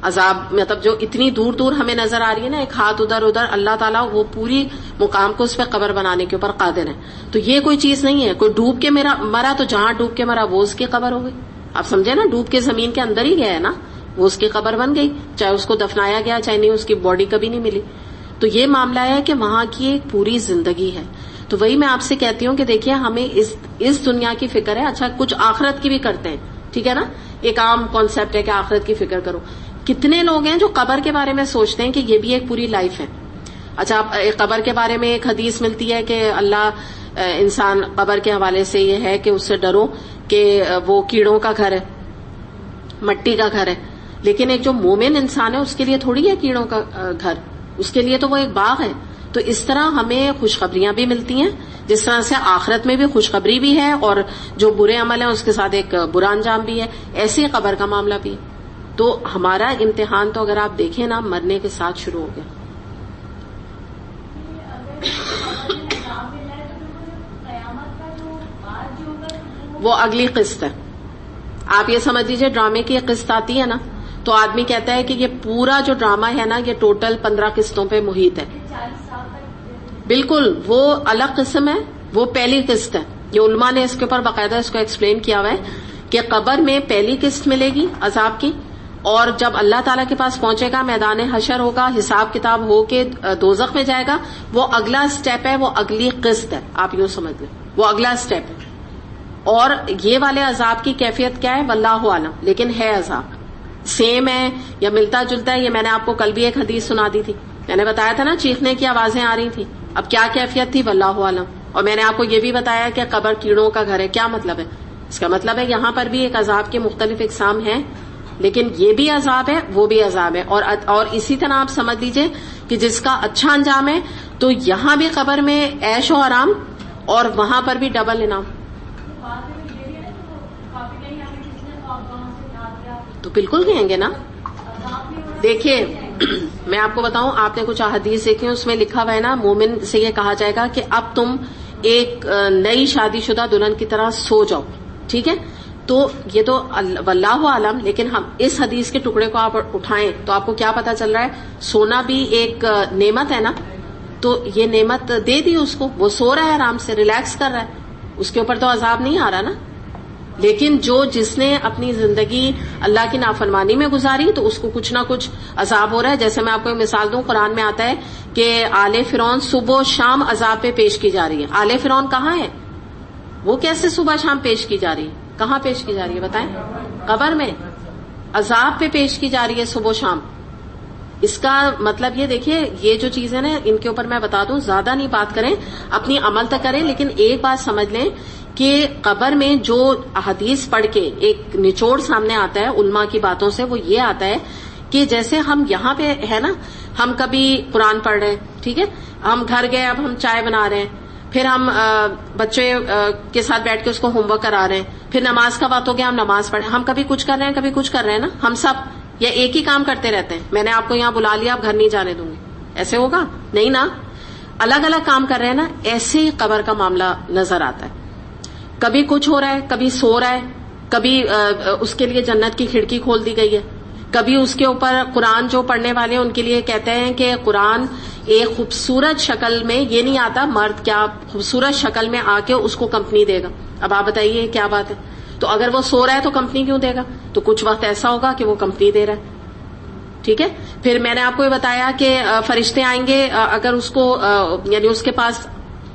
عذاب مطلب جو اتنی دور دور ہمیں نظر آ رہی ہے نا, ایک ہاتھ ادھر ادھر, اللہ تعالیٰ وہ پوری مقام کو اس پہ قبر بنانے کے اوپر قادر ہے. تو یہ کوئی چیز نہیں ہے کوئی ڈوب کے مرا تو جہاں ڈوب کے مرا وہ اس کی قبر ہو گئی. آپ سمجھے نا, ڈوب کے زمین کے اندر ہی گیا ہے نا, وہ اس کی قبر بن گئی, چاہے اس کو دفنایا گیا چاہے نہیں, اس کی باڈی کبھی نہیں ملی. تو یہ معاملہ ہے کہ وہاں کی ایک پوری زندگی ہے. تو وہی میں آپ سے کہتی ہوں کہ دیکھیے ہمیں اس دنیا کی فکر ہے, اچھا کچھ آخرت کی بھی کرتے ہیں, ٹھیک ہے نا, ایک عام کانسیپٹ ہے کہ آخرت کی فکر کرو. کتنے لوگ ہیں جو قبر کے بارے میں سوچتے ہیں کہ یہ بھی ایک پوری لائف ہے, اچھا، قبر کے بارے میں ایک حدیث ملتی ہے کہ اللہ انسان قبر کے حوالے سے یہ ہے کہ اس سے ڈرو کہ وہ کیڑوں کا گھر ہے، مٹی کا گھر ہے، لیکن ایک جو مومن انسان ہے اس کے لیے تھوڑی ہے کیڑوں کا گھر، اس کے لیے تو وہ ایک باغ ہے. تو اس طرح ہمیں خوشخبریاں بھی ملتی ہیں، جس طرح سے آخرت میں بھی خوشخبری بھی ہے اور جو برے عمل ہیں اس کے ساتھ ایک برا انجام بھی ہے، ایسے قبر کا معاملہ بھی ہے. تو ہمارا امتحان تو اگر آپ دیکھیں نا مرنے کے ساتھ شروع ہو گیا. وہ اگلی قسط ہے. آپ یہ سمجھ لیجیے ڈرامے کی ایک قسط آتی ہے نا، تو آدمی کہتا ہے کہ یہ پورا جو ڈرامہ ہے نا یہ ٹوٹل 15 قسطوں پہ محیط ہے. بالکل وہ الگ قسم ہے، وہ پہلی قسط ہے. یہ علماء نے اس کے اوپر باقاعدہ اس کو ایکسپلین کیا ہوا ہے کہ قبر میں پہلی قسط ملے گی عذاب کی، اور جب اللہ تعالیٰ کے پاس پہنچے گا، میدان حشر ہوگا، حساب کتاب ہو کے دوزخ میں جائے گا، وہ اگلا سٹیپ ہے، وہ اگلی قسط ہے. آپ یوں سمجھ لیں وہ اگلا سٹیپ ہے. اور یہ والے عذاب کی کیفیت کیا ہے واللہ عالم، لیکن ہے عذاب سیم ہے یا ملتا جلتا ہے. یہ میں نے آپ کو کل بھی ایک حدیث سنا دی تھی، میں نے بتایا تھا نا چیخنے کی آوازیں آ رہی تھی. اب کیا کیفیت تھی واللہ عالم. اور میں نے آپ کو یہ بھی بتایا کہ قبر کیڑوں کا گھر ہے. کیا مطلب ہے اس کا؟ مطلب ہے یہاں پر بھی ایک عذاب کے مختلف اقسام ہیں، لیکن یہ بھی عذاب ہے وہ بھی عذاب ہے. اور اسی طرح آپ سمجھ لیجئے کہ جس کا اچھا انجام ہے تو یہاں بھی قبر میں عیش و آرام اور وہاں پر بھی ڈبل انعام. تو بالکل کہیں گے نا. دیکھیے میں آپ کو بتاؤں، آپ نے کچھ احادیث دیکھی اس میں لکھا ہوا ہے نا مومن سے یہ کہا جائے گا کہ اب تم ایک نئی شادی شدہ دلہن کی طرح سو جاؤ. ٹھیک ہے، تو یہ تو واللہ عالم، لیکن ہم اس حدیث کے ٹکڑے کو آپ اٹھائیں تو آپ کو کیا پتا چل رہا ہے؟ سونا بھی ایک نعمت ہے نا، تو یہ نعمت دے دی اس کو، وہ سو رہا ہے آرام سے، ریلیکس کر رہا ہے، اس کے اوپر تو عذاب نہیں آ رہا نا. لیکن جس نے اپنی زندگی اللہ کی نافرمانی میں گزاری تو اس کو کچھ نہ کچھ عذاب ہو رہا ہے. جیسے میں آپ کو ایک مثال دوں، قرآن میں آتا ہے کہ آل فرعون صبح و شام عذاب پہ پیش کی جا رہی ہے. آل فرعون کہاں ہے؟ وہ کیسے صبح شام پیش کی جا رہی ہے؟ کہاں پیش کی جا رہی ہے بتائیں؟ قبر میں عذاب پہ پیش کی جا رہی ہے صبح و شام. اس کا مطلب یہ دیکھیے، یہ جو چیزیں نا ان کے اوپر میں بتا دوں، زیادہ نہیں بات کریں، اپنی عمل تک کریں. لیکن ایک بات سمجھ لیں کہ قبر میں جو حدیث پڑھ کے ایک نچوڑ سامنے آتا ہے علماء کی باتوں سے، وہ یہ آتا ہے کہ جیسے ہم یہاں پہ ہے نا، ہم کبھی قرآن پڑھ رہے ہیں، ٹھیک ہے، ہم گھر گئے، اب ہم چائے بنا رہے ہیں، پھر ہم بچے کے ساتھ بیٹھ کے اس کو ہوم ورک کرا رہے ہیں، پھر نماز کا وقت ہو گیا، ہم نماز پڑھ، ہم کبھی کچھ کر رہے ہیں کبھی کچھ کر رہے ہیں نا، ہم سب یا ایک ہی کام کرتے رہتے ہیں. میں نے آپ کو یہاں بلا لیا، آپ گھر نہیں جانے دوں گی، ایسے ہوگا نہیں نا. الگ الگ کام کر رہے ہیں نا. ایسے ہی قبر کا معاملہ نظر آتا ہے. کبھی کچھ ہو رہا ہے، کبھی سو رہا ہے، کبھی اس کے لیے جنت کی کھڑکی کھول دی گئی ہے، کبھی اس کے اوپر قرآن جو پڑھنے والے ہیں ان کے لیے کہتے ہیں کہ قرآن ایک خوبصورت شکل میں، یہ نہیں آتا مرد کیا خوبصورت شکل میں آ کے اس کو کمپنی دے گا. اب آپ بتائیے کیا بات ہے؟ تو اگر وہ سو رہا ہے تو کمپنی کیوں دے گا؟ تو کچھ وقت ایسا ہوگا کہ وہ کمپنی دے رہا ہے. ٹھیک ہے، پھر میں نے آپ کو یہ بتایا کہ فرشتے آئیں گے، اگر اس کو یعنی اس کے پاس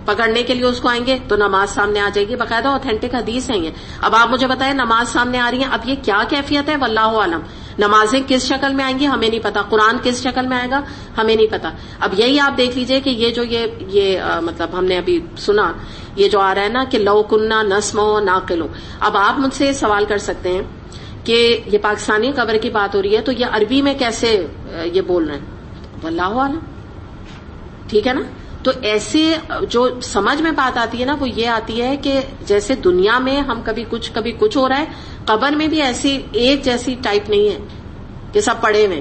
پکڑنے کے لیے اس کو آئیں گے تو نماز سامنے آ جائے گی. باقاعدہ اوتھینٹک حدیث ہے یہ. اب آپ مجھے بتائیں نماز سامنے آ رہی ہے، اب یہ کیا کیفیت ہے واللہ عالم. نمازیں کس شکل میں آئیں گی ہمیں نہیں پتا، قرآن کس شکل میں آئے گا ہمیں نہیں پتا. اب یہی آپ دیکھ لیجئے کہ یہ جو یہ مطلب ہم نے ابھی سنا، یہ جو آ رہا ہے نا کہ لو کننا نسمع ناقلوں. اب آپ مجھ سے سوال کر سکتے ہیں کہ یہ پاکستانی قبر کی بات ہو رہی ہے تو یہ عربی میں کیسے یہ بول رہے ہیں؟ واللہ عالم. ٹھیک ہے نا. تو ایسے جو سمجھ میں بات آتی ہے نا وہ یہ آتی ہے کہ جیسے دنیا میں ہم کبھی کچھ ہو رہا ہے، قبر میں بھی ایسی ایک جیسی ٹائپ نہیں ہے کہ سب پڑے ہوئے،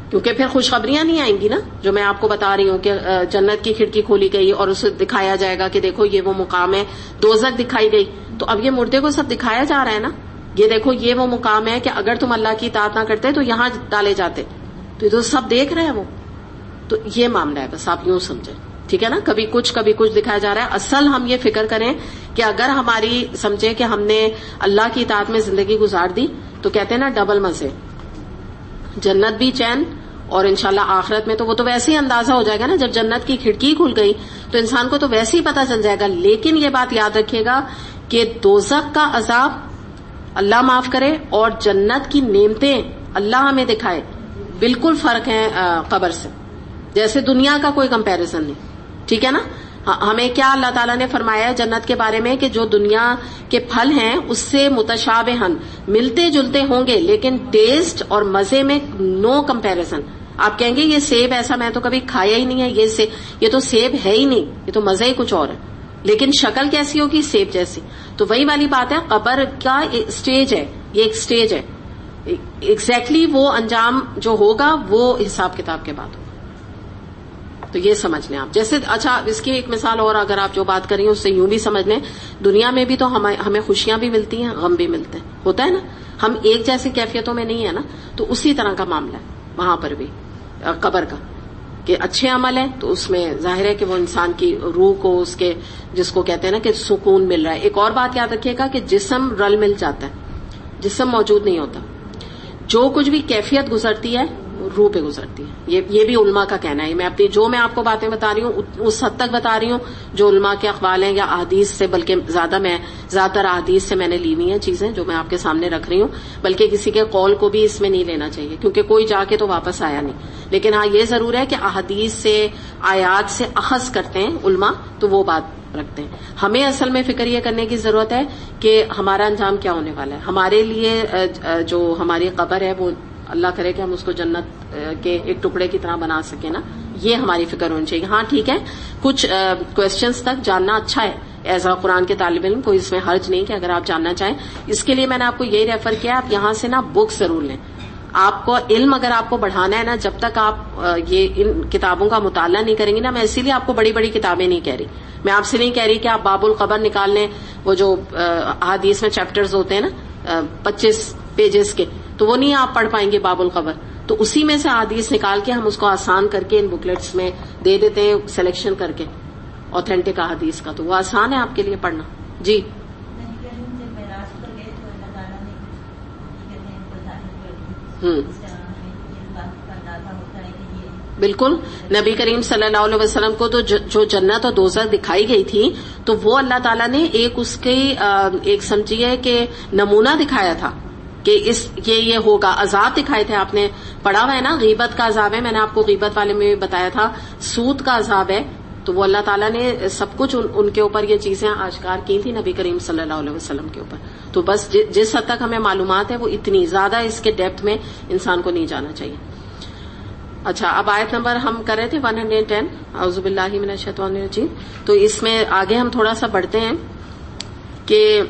کیونکہ پھر خوشخبریاں نہیں آئیں گی نا جو میں آپ کو بتا رہی ہوں کہ جنت کی کھڑکی کھولی گئی اور اسے دکھایا جائے گا کہ دیکھو یہ وہ مقام ہے. دوزخ دکھائی گئی، تو اب یہ مردے کو سب دکھایا جا رہا ہے نا، یہ دیکھو یہ وہ مقام ہے کہ اگر تم اللہ کی اطاعت نہ کرتے تو یہاں ڈالے جاتے. تو یہ تو سب دیکھ رہے ہیں وہ. تو یہ معاملہ ہے، بس آپ یوں سمجھیں. ٹھیک ہے نا. کبھی کچھ دکھایا جا رہا ہے. اصل ہم یہ فکر کریں کہ اگر ہماری سمجھے کہ ہم نے اللہ کی اطاعت میں زندگی گزار دی تو کہتے ہیں نا ڈبل مزے، جنت بھی چین، اور انشاءاللہ آخرت میں تو وہ تو ویسے ہی اندازہ ہو جائے گا نا جب جنت کی کھڑکی کھل گئی تو انسان کو تو ویسے ہی پتہ چل جائے گا. لیکن یہ بات یاد رکھیے گا کہ دوزخ کا عذاب اللہ معاف کرے اور جنت کی نعمتیں اللہ ہمیں دکھائے، بالکل فرق ہیں قبر سے. جیسے دنیا کا کوئی کمپیریزن نہیں. ٹھیک ہے نا. ہمیں کیا اللہ تعالیٰ نے فرمایا ہے جنت کے بارے میں کہ جو دنیا کے پھل ہیں اس سے متشابہن ملتے جلتے ہوں گے لیکن ٹیسٹ اور مزے میں نو کمپیریزن. آپ کہیں گے یہ سیب ایسا میں تو کبھی کھایا ہی نہیں ہے, یہ تو سیب ہے ہی نہیں, یہ تو مزہ ہی کچھ اور ہے, لیکن شکل کیسی ہوگی؟ سیب جیسی. تو وہی والی بات ہے, قبر کا اسٹیج ہے, یہ ایک اسٹیج ہے. ایگزیکٹلی وہ انجام جو ہوگا وہ حساب کتاب کے بعد ہوگا. تو یہ سمجھ لیں آپ. جیسے اچھا اس کی ایک مثال اور اگر آپ جو بات کر رہی ہیں اس سے یوں بھی سمجھ لیں, دنیا میں بھی تو ہمیں خوشیاں بھی ملتی ہیں, غم بھی ملتے ہیں, ہوتا ہے نا. ہم ایک جیسی کیفیتوں میں نہیں ہے نا. تو اسی طرح کا معاملہ ہے وہاں پر بھی قبر کا, کہ اچھے عمل ہیں تو اس میں ظاہر ہے کہ وہ انسان کی روح کو اس کے جس کو کہتے ہیں نا کہ سکون مل رہا ہے. ایک اور بات یاد رکھیے گا کہ جسم رل مل جاتا ہے, جسم موجود نہیں ہوتا. جو کچھ بھی کیفیت گزرتی ہے روح پہ گزرتی ہے. یہ بھی علماء کا کہنا ہے. میں آپ کو باتیں بتا رہی ہوں اس حد تک بتا رہی ہوں جو علماء کے اقوال ہیں یا احادیث سے, بلکہ زیادہ تر احادیث سے میں نے لی ہوئی ہیں چیزیں جو میں آپ کے سامنے رکھ رہی ہوں, بلکہ کسی کے قول کو بھی اس میں نہیں لینا چاہیے کیونکہ کوئی جا کے تو واپس آیا نہیں. لیکن ہاں یہ ضرور ہے کہ احادیث سے آیات سے اخذ کرتے ہیں علماء, تو وہ بات رکھتے ہیں. ہمیں اصل میں فکر یہ کرنے کی ضرورت ہے کہ ہمارا انجام کیا ہونے والا ہے. ہمارے لیے جو ہماری قبر ہے وہ اللہ کرے کہ ہم اس کو جنت کے ایک ٹکڑے کی طرح بنا سکیں نا, یہ ہماری فکر ہونی چاہیے. ہاں ٹھیک ہے, کچھ کوشچنس تک جاننا اچھا ہے ایز اے قرآن کے طالب علم, کوئی اس میں حرج نہیں کہ اگر آپ جاننا چاہیں. اس کے لیے میں نے آپ کو یہی ریفر کیا, آپ یہاں سے نا بک ضرور لیں. آپ کو علم اگر آپ کو بڑھانا ہے نا, جب تک آپ یہ ان کتابوں کا مطالعہ نہیں کریں گی نا, میں اسی لیے آپ کو بڑی بڑی کتابیں نہیں کہہ رہی. میں آپ سے نہیں کہہ رہی کہ آپ باب القبر نکال لیں, وہ جو احادیث میں چیپٹرز ہوتے ہیں نا 25 پیجز کے, تو وہ نہیں آپ پڑھ پائیں گے باب القبر. تو اسی میں سے احادیث نکال کے ہم اس کو آسان کر کے ان بکلیٹس میں دے دیتے ہیں سلیکشن کر کے اوتھینٹک احادیث کا, تو وہ آسان ہے آپ کے لیے پڑھنا. جی بالکل. نبی کریم صلی اللہ علیہ وسلم کو تو جو جنت اور دوزخ دکھائی گئی تھی تو وہ اللہ تعالیٰ نے اس کے ایک سمجھیے کہ نمونہ دکھایا تھا کہ یہ ہوگا. عذاب دکھائے تھے, آپ نے پڑھا ہوا ہے نا, غیبت کا عذاب ہے, میں نے آپ کو غیبت والے میں بھی بتایا تھا, سود کا عذاب ہے. تو وہ اللہ تعالیٰ نے سب کچھ ان کے اوپر یہ چیزیں آشکار کی تھی نبی کریم صلی اللہ علیہ وسلم کے اوپر. تو بس جس حد تک ہمیں معلومات ہے وہ اتنی زیادہ اس کے ڈیپتھ میں انسان کو نہیں جانا چاہیے. اچھا اب آیت نمبر ہم کر رہے تھے 110, اعوذ باللہ من الشیطان الرجیم. تو اس میں آگے ہم تھوڑا سا بڑھتے ہیں کہ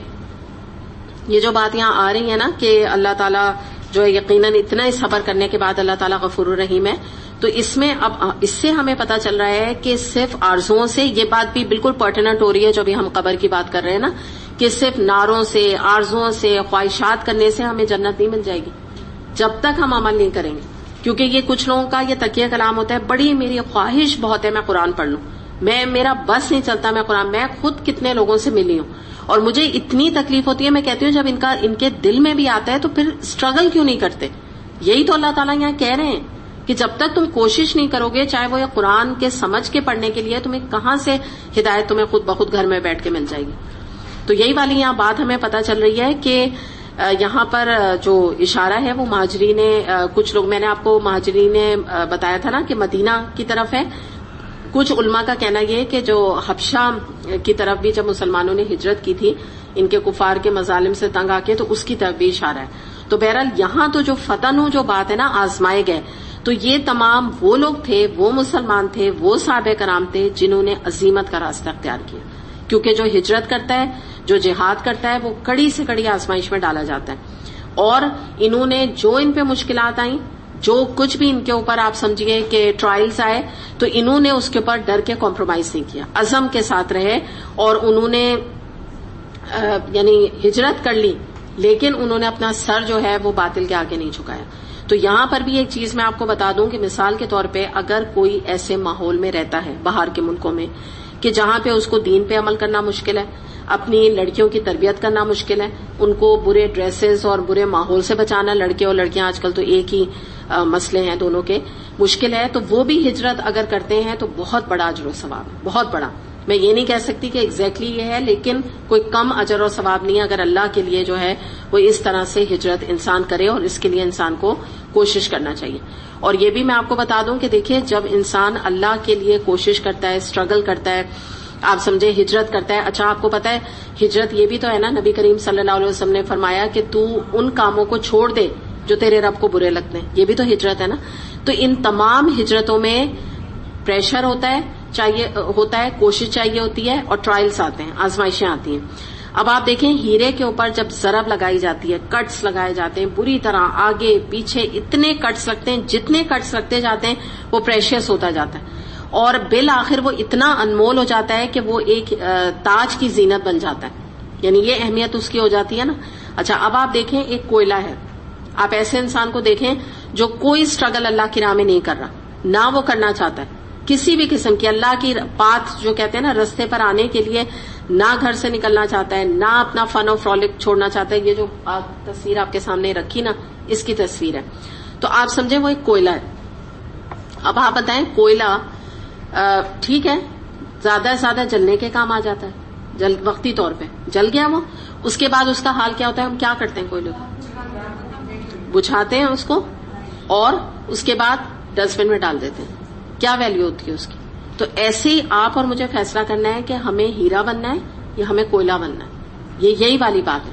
یہ جو بات یہاں آ رہی ہے نا کہ اللہ تعالیٰ جو ہے یقیناً اتنا ہی صبر کرنے کے بعد اللہ تعالیٰ غفور الرحیم ہے. تو اس میں اب اس سے ہمیں پتا چل رہا ہے کہ صرف آرزوؤں سے, یہ بات بھی بالکل پرٹیننٹ ہو رہی ہے جو ابھی ہم قبر کی بات کر رہے ہیں نا, کہ صرف ناروں سے, آرزوؤں سے, خواہشات کرنے سے ہمیں جنت نہیں مل جائے گی جب تک ہم عمل نہیں کریں گے. کیونکہ یہ کچھ لوگوں کا یہ تکیہ کلام ہوتا ہے, بڑی میری خواہش بہت ہے میں قرآن پڑھ لوں, میرا بس نہیں چلتا میں قرآن. میں خود کتنے لوگوں سے ملی ہوں اور مجھے اتنی تکلیف ہوتی ہے, میں کہتی ہوں جب ان کے دل میں بھی آتا ہے تو پھر اسٹرگل کیوں نہیں کرتے. یہی تو اللہ تعالیٰ یہاں کہہ رہے ہیں کہ جب تک تم کوشش نہیں کرو گے, چاہے وہ یہ قرآن کے سمجھ کے پڑھنے کے لیے, تمہیں کہاں سے ہدایت تمہیں خود بخود گھر میں بیٹھ کے مل جائے گی. تو یہی والی یہاں بات ہمیں پتہ چل رہی ہے کہ یہاں پر جو اشارہ ہے وہ مہاجرین, کچھ لوگ میں نے آپ کو مہاجرین بتایا تھا نا کہ مدینہ کی طرف ہے. کچھ علماء کا کہنا یہ کہ جو حبشہ کی طرف بھی جب مسلمانوں نے ہجرت کی تھی ان کے کفار کے مظالم سے تنگ آ کے, تو اس کی طرف بھی اشارہ ہے. تو بہرحال یہاں تو جو فتن جو بات ہے نا, آزمائے گئے, تو یہ تمام وہ لوگ تھے, وہ مسلمان تھے, وہ صحابہ کرام تھے جنہوں نے عزیمت کا راستہ اختیار کیا. کیونکہ جو ہجرت کرتا ہے, جو جہاد کرتا ہے, وہ کڑی سے کڑی آزمائش میں ڈالا جاتا ہے. اور انہوں نے جو ان پہ مشکلات آئیں, جو کچھ بھی ان کے اوپر آپ سمجھیے کہ ٹرائلز آئے, تو انہوں نے اس کے اوپر ڈر کے کمپرومائز نہیں کیا, عزم کے ساتھ رہے اور انہوں نے یعنی ہجرت کر لی, لیکن انہوں نے اپنا سر جو ہے وہ باطل کے آگے نہیں جھکایا. تو یہاں پر بھی ایک چیز میں آپ کو بتا دوں کہ مثال کے طور پہ اگر کوئی ایسے ماحول میں رہتا ہے باہر کے ملکوں میں کہ جہاں پہ اس کو دین پہ عمل کرنا مشکل ہے, اپنی لڑکیوں کی تربیت کرنا مشکل ہے, ان کو برے ڈریسز اور برے ماحول سے بچانا, لڑکے اور لڑکیاں آج کل تو ایک ہی مسئلے ہیں دونوں کے, مشکل ہے, تو وہ بھی ہجرت اگر کرتے ہیں تو بہت بڑا اجر و ثواب ہے, بہت بڑا. میں یہ نہیں کہہ سکتی کہ ایگزیکٹلی یہ ہے، لیکن کوئی کم اجر و ثواب نہیں ہے اگر اللہ کے لیے جو ہے وہ اس طرح سے ہجرت انسان کرے، اور اس کے لیے انسان کو کوشش کرنا چاہیے۔ اور یہ بھی میں آپ کو بتا دوں کہ دیکھیے جب انسان اللہ کے لیے کوشش کرتا ہے، اسٹرگل کرتا ہے، آپ سمجھے ہجرت کرتا ہے۔ اچھا آپ کو پتا ہے ہجرت یہ بھی تو ہے نا، نبی کریم صلی اللہ علیہ وسلم نے فرمایا کہ تو ان کاموں کو چھوڑ دے جو تیرے رب کو برے لگتے ہیں، یہ بھی تو ہجرت ہے نا۔ تو ان تمام ہجرتوں میں پریشر ہوتا ہے، کوشش چاہیے ہوتی ہے، اور ٹرائلز آتے ہیں، آزمائشیں آتی ہیں۔ اب آپ دیکھیں ہیرے کے اوپر جب ضرب لگائی جاتی ہے، کٹس لگائے جاتے ہیں بری طرح، آگے پیچھے اتنے کٹس لگتے ہیں، جتنے کٹس لگتے جاتے ہیں وہ پریشیس ہوتا جاتا ہے، اور بالآخر وہ اتنا انمول ہو جاتا ہے کہ وہ ایک تاج کی زینت بن جاتا ہے، یعنی یہ اہمیت اس کی ہو جاتی ہے نا۔ اچھا اب آپ دیکھیں ایک کوئلہ ہے، آپ ایسے انسان کو دیکھیں جو کوئی اسٹرگل اللہ کی راہ میں نہیں کر رہا، نہ وہ کرنا چاہتا ہے کسی بھی قسم کی اللہ کی پاتھ جو کہتے ہیں نا رستے پر آنے کے لیے، نہ گھر سے نکلنا چاہتا ہے، نہ اپنا فن و فرولک چھوڑنا چاہتا ہے۔ یہ جو تصویر آپ کے سامنے رکھی نا، اس کی تصویر ہے، تو آپ سمجھیں وہ ایک کوئلہ ہے۔ اب آپ بتائیں کوئلہ ٹھیک ہے زیادہ سے زیادہ جلنے کے کام آ جاتا ہے، وقتی طور پہ جل گیا وہ، اس کے بعد اس کا حال کیا ہوتا ہے؟ ہم کیا کرتے ہیں کوئلے کو بجھاتے ہیں اس کو، اور اس کے بعد ڈسٹ بن میں ڈال دیتے ہیں، کیا ویلیو ہوتی ہے اس کی؟ تو ایسے ہی آپ اور مجھے فیصلہ کرنا ہے کہ ہمیں ہیرا بننا ہے یا ہمیں کوئلہ بننا ہے۔ یہی والی بات ہے،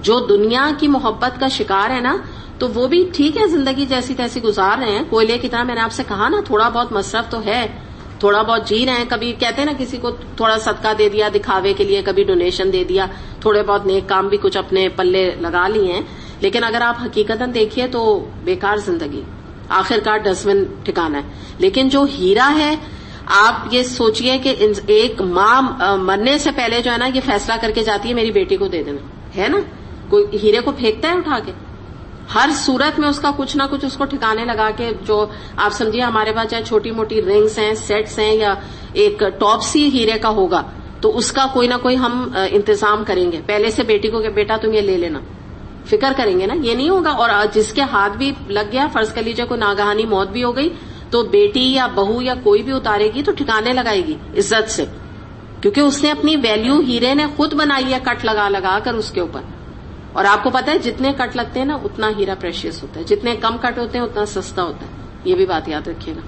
جو دنیا کی محبت کا شکار ہے نا، تو وہ بھی ٹھیک ہے زندگی جیسی تیسی گزار رہے ہیں کوئلے کی طرح۔ میں نے آپ سے کہا نا تھوڑا بہت مصرف تو ہے، تھوڑا بہت جی رہے ہیں، کبھی کہتے ہیں نا کسی کو تھوڑا صدقہ دے دیا دکھاوے کے لیے، کبھی ڈونیشن دے دیا، تھوڑے بہت نیک کام بھی کچھ اپنے پلے لگا لیے ہیں، لیکن اگر آپ حقیقتاً دیکھیے تو بیکار زندگی، آخرکار ڈسٹ بن ٹھکانا ہے۔ لیکن جو ہیرا ہے، آپ یہ سوچئے کہ ایک ماں مرنے سے پہلے جو ہے نا یہ فیصلہ کر کے جاتی ہے میری بیٹی کو دے دینا ہے نا، کوئی ہیرے کو پھینکتا ہے اٹھا کے؟ ہر صورت میں اس کا کچھ نہ کچھ اس کو ٹھکانے لگا کے، جو آپ سمجھیے ہمارے پاس چاہے چھوٹی موٹی رنگز ہیں، سیٹس ہیں، یا ایک ٹاپ سی ہیرے کا ہوگا تو اس کا کوئی نہ کوئی ہم انتظام کریں گے پہلے سے بیٹی کو کہ بیٹا تم یہ لے لینا، فکر کریں گے نا، یہ نہیں ہوگا۔ اور جس کے ہاتھ بھی لگ گیا، فرض کر لیجیے کوئی ناگہانی موت بھی ہو گئی، تو بیٹی یا بہو یا کوئی بھی اتارے گی تو ٹھکانے لگائے گی عزت سے، کیونکہ اس نے اپنی ویلیو ہیرے نے خود بنائی ہے کٹ لگا لگا کر اس کے اوپر۔ اور آپ کو پتا ہے جتنے کٹ لگتے ہیں نا اتنا ہیرا پریشیس ہوتا ہے، جتنے کم کٹ ہوتے ہیں اتنا سستا ہوتا ہے، یہ بھی بات یاد رکھیے گا۔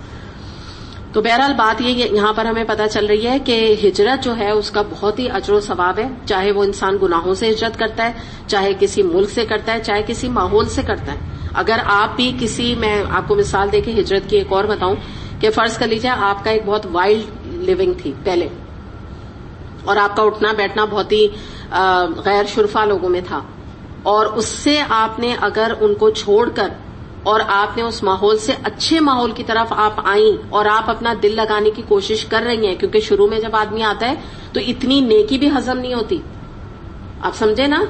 تو بہرحال بات یہ یہاں پر ہمیں پتہ چل رہی ہے کہ ہجرت جو ہے اس کا بہت ہی اجر و ثواب ہے، چاہے وہ انسان گناہوں سے ہجرت کرتا ہے، چاہے کسی ملک سے کرتا ہے، چاہے کسی ماحول سے کرتا ہے۔ اگر آپ بھی میں آپ کو مثال دے کے ہجرت کی ایک اور بتاؤں کہ فرض کر لیجیے آپ کا ایک بہت وائلڈ لیونگ تھی پہلے، اور آپ کا اٹھنا بیٹھنا بہت ہی غیر شرفا لوگوں میں تھا، اور اس سے آپ نے اگر ان کو چھوڑ کر اور آپ نے اس ماحول سے اچھے ماحول کی طرف آپ آئیں اور آپ اپنا دل لگانے کی کوشش کر رہی ہیں، کیونکہ شروع میں جب آدمی آتا ہے تو اتنی نیکی بھی ہضم نہیں ہوتی، آپ سمجھے نا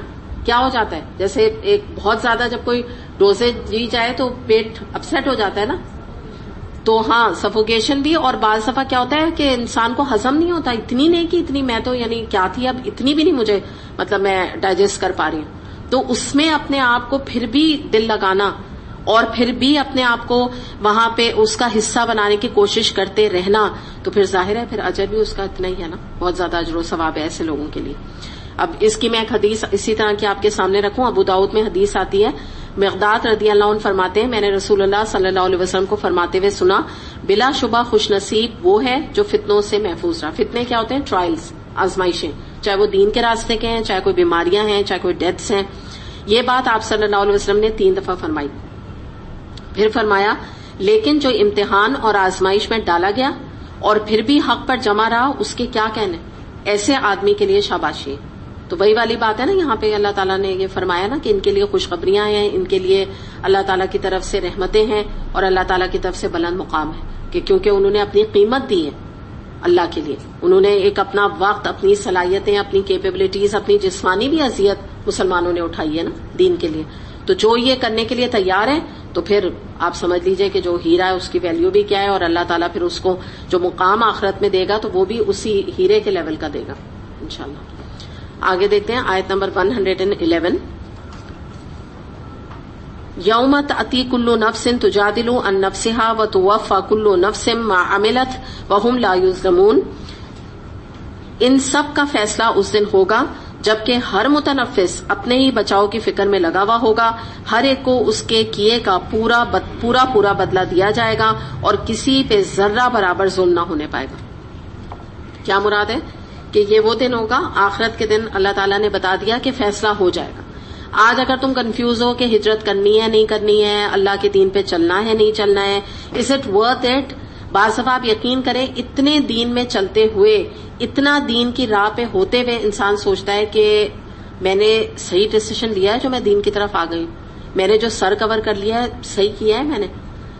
کیا ہو جاتا ہے؟ جیسے ایک بہت زیادہ جب کوئی ڈوزے جی جائے تو پیٹ اپسیٹ ہو جاتا ہے نا، تو ہاں سفوکیشن بھی، اور بعض دفعہ کیا ہوتا ہے کہ انسان کو ہضم نہیں ہوتا، اتنی نیکی، اتنی میں تو یعنی کیا تھی، اب اتنی بھی نہیں مجھے مطلب میں ڈائجسٹ کر پا رہی ہوں۔ تو اس میں اپنے آپ کو پھر بھی دل لگانا اور پھر بھی اپنے آپ کو وہاں پہ اس کا حصہ بنانے کی کوشش کرتے رہنا، تو پھر ظاہر ہے پھر اجر بھی اس کا اتنا ہی ہے نا، بہت زیادہ اجر و ثواب ہے ایسے لوگوں کے لیے۔ اب اس کی میں ایک حدیث اسی طرح کی آپ کے سامنے رکھوں، ابو داؤد میں حدیث آتی ہے، مقداد رضی اللہ عنہ فرماتے ہیں میں نے رسول اللہ صلی اللہ علیہ وسلم کو فرماتے ہوئے سنا، بلا شبہ خوش نصیب وہ ہے جو فتنوں سے محفوظ رہا۔ فتنے کیا ہوتے ہیں؟ ٹرائلز، آزمائشیں، چاہے وہ دین کے راستے کے ہیں، چاہے کوئی بیماریاں ہیں، چاہے کوئی ڈیتھس ہیں۔ یہ بات آپ صلی اللہ علیہ وسلم نے 3 دفعہ فرمائی۔ پھر فرمایا لیکن جو امتحان اور آزمائش میں ڈالا گیا اور پھر بھی حق پر جمع رہا، اس کے کیا کہنے، ایسے آدمی کے لیے شاباشی ہے۔ تو وہی والی بات ہے نا، یہاں پہ اللہ تعالیٰ نے یہ فرمایا نا کہ ان کے لیے خوشخبریاں ہیں، ان کے لیے اللہ تعالیٰ کی طرف سے رحمتیں ہیں اور اللہ تعالیٰ کی طرف سے بلند مقام ہے، کہ کیونکہ انہوں نے اپنی قیمت دی ہے اللہ کے لیے، انہوں نے ایک اپنا وقت، اپنی صلاحیتیں، اپنی کیپیبلٹیز، اپنی جسمانی بھی اذیت مسلمانوں نے اٹھائی ہے نا دین کے لیے۔ تو جو یہ کرنے کے لیے تیار ہے تو پھر آپ سمجھ لیجئے کہ جو ہیرا ہے اس کی ویلیو بھی کیا ہے، اور اللہ تعالیٰ پھر اس کو جو مقام آخرت میں دے گا تو وہ بھی اسی ہیرے کے لیول کا دے گا انشاءاللہ۔ آگے دیکھتے ہیں آیت نمبر 111، یوم تأتی کل نفس تجادل عن نفسها وتوفى کل نفس ما عملت وهم لا یظلمون۔ ان سب کا فیصلہ اس دن ہوگا جبکہ ہر متنفس اپنے ہی بچاؤ کی فکر میں لگا ہوا ہوگا. ہر ایک کو اس کے کیے کا پورا بدلہ دیا جائے گا اور کسی پہ ذرہ برابر ظلم نہ ہونے پائے گا. کیا مراد ہے کہ یہ وہ دن ہوگا، آخرت کے دن اللہ تعالیٰ نے بتا دیا کہ فیصلہ ہو جائے گا. آج اگر تم کنفیوز ہو کہ ہجرت کرنی ہے نہیں کرنی ہے، اللہ کے دین پہ چلنا ہے نہیں چلنا ہے، از اٹ ورتھ اٹ؟ بعض دفعہ آپ یقین کریں اتنے دین میں چلتے ہوئے، اتنا دین کی راہ پہ ہوتے ہوئے انسان سوچتا ہے کہ میں نے صحیح ڈیسیشن لیا ہے جو میں دین کی طرف آ گئی ہوں، میں نے جو سر کور کر لیا ہے صحیح کیا ہے،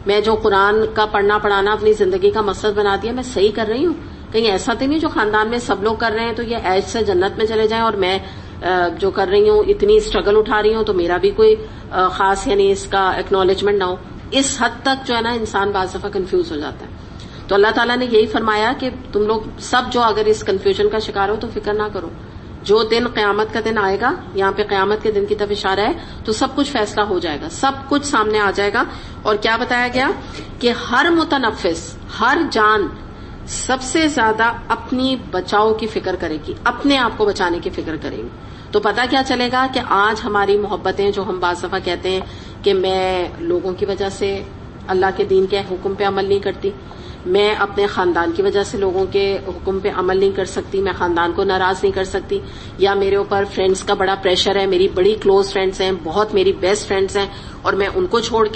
میں جو قرآن کا پڑھنا پڑھانا اپنی زندگی کا مقصد بنا دیا میں صحیح کر رہی ہوں. کہیں ایسا تو نہیں جو خاندان میں سب لوگ کر رہے ہیں تو یہ عیش سے جنت میں چلے جائیں اور میں جو کر رہی ہوں اتنی اسٹرگل اٹھا رہی ہوں تو میرا بھی کوئی خاص یعنی اس کا ایکنالجمنٹ نہ ہو. اس حد تک جو ہے نا انسان بعض دفعہ کنفیوز ہو جاتا ہے. تو اللہ تعالیٰ نے یہی فرمایا کہ تم لوگ سب جو اگر اس کنفیوژن کا شکار ہو تو فکر نہ کرو، جو دن قیامت کا دن آئے گا، یہاں پہ قیامت کے دن کی طرف اشارہ ہے، تو سب کچھ فیصلہ ہو جائے گا، سب کچھ سامنے آ جائے گا. اور کیا بتایا گیا کہ ہر متنفس، ہر جان سب سے زیادہ اپنی بچاؤ کی فکر کرے گی، اپنے آپ کو بچانے کی فکر کرے گی. تو پتہ کیا چلے گا کہ آج ہماری محبتیں جو ہم بعض دفعہ کہتے ہیں کہ میں لوگوں کی وجہ سے اللہ کے دین کے حکم پہ عمل نہیں کرتی، میں اپنے خاندان کی وجہ سے لوگوں کے حکم پہ عمل نہیں کر سکتی، میں خاندان کو ناراض نہیں کر سکتی، یا میرے اوپر فرینڈز کا بڑا پریشر ہے، میری بڑی کلوز فرینڈز ہیں، بہت میری بیسٹ فرینڈز ہیں اور میں ان کو چھوڑ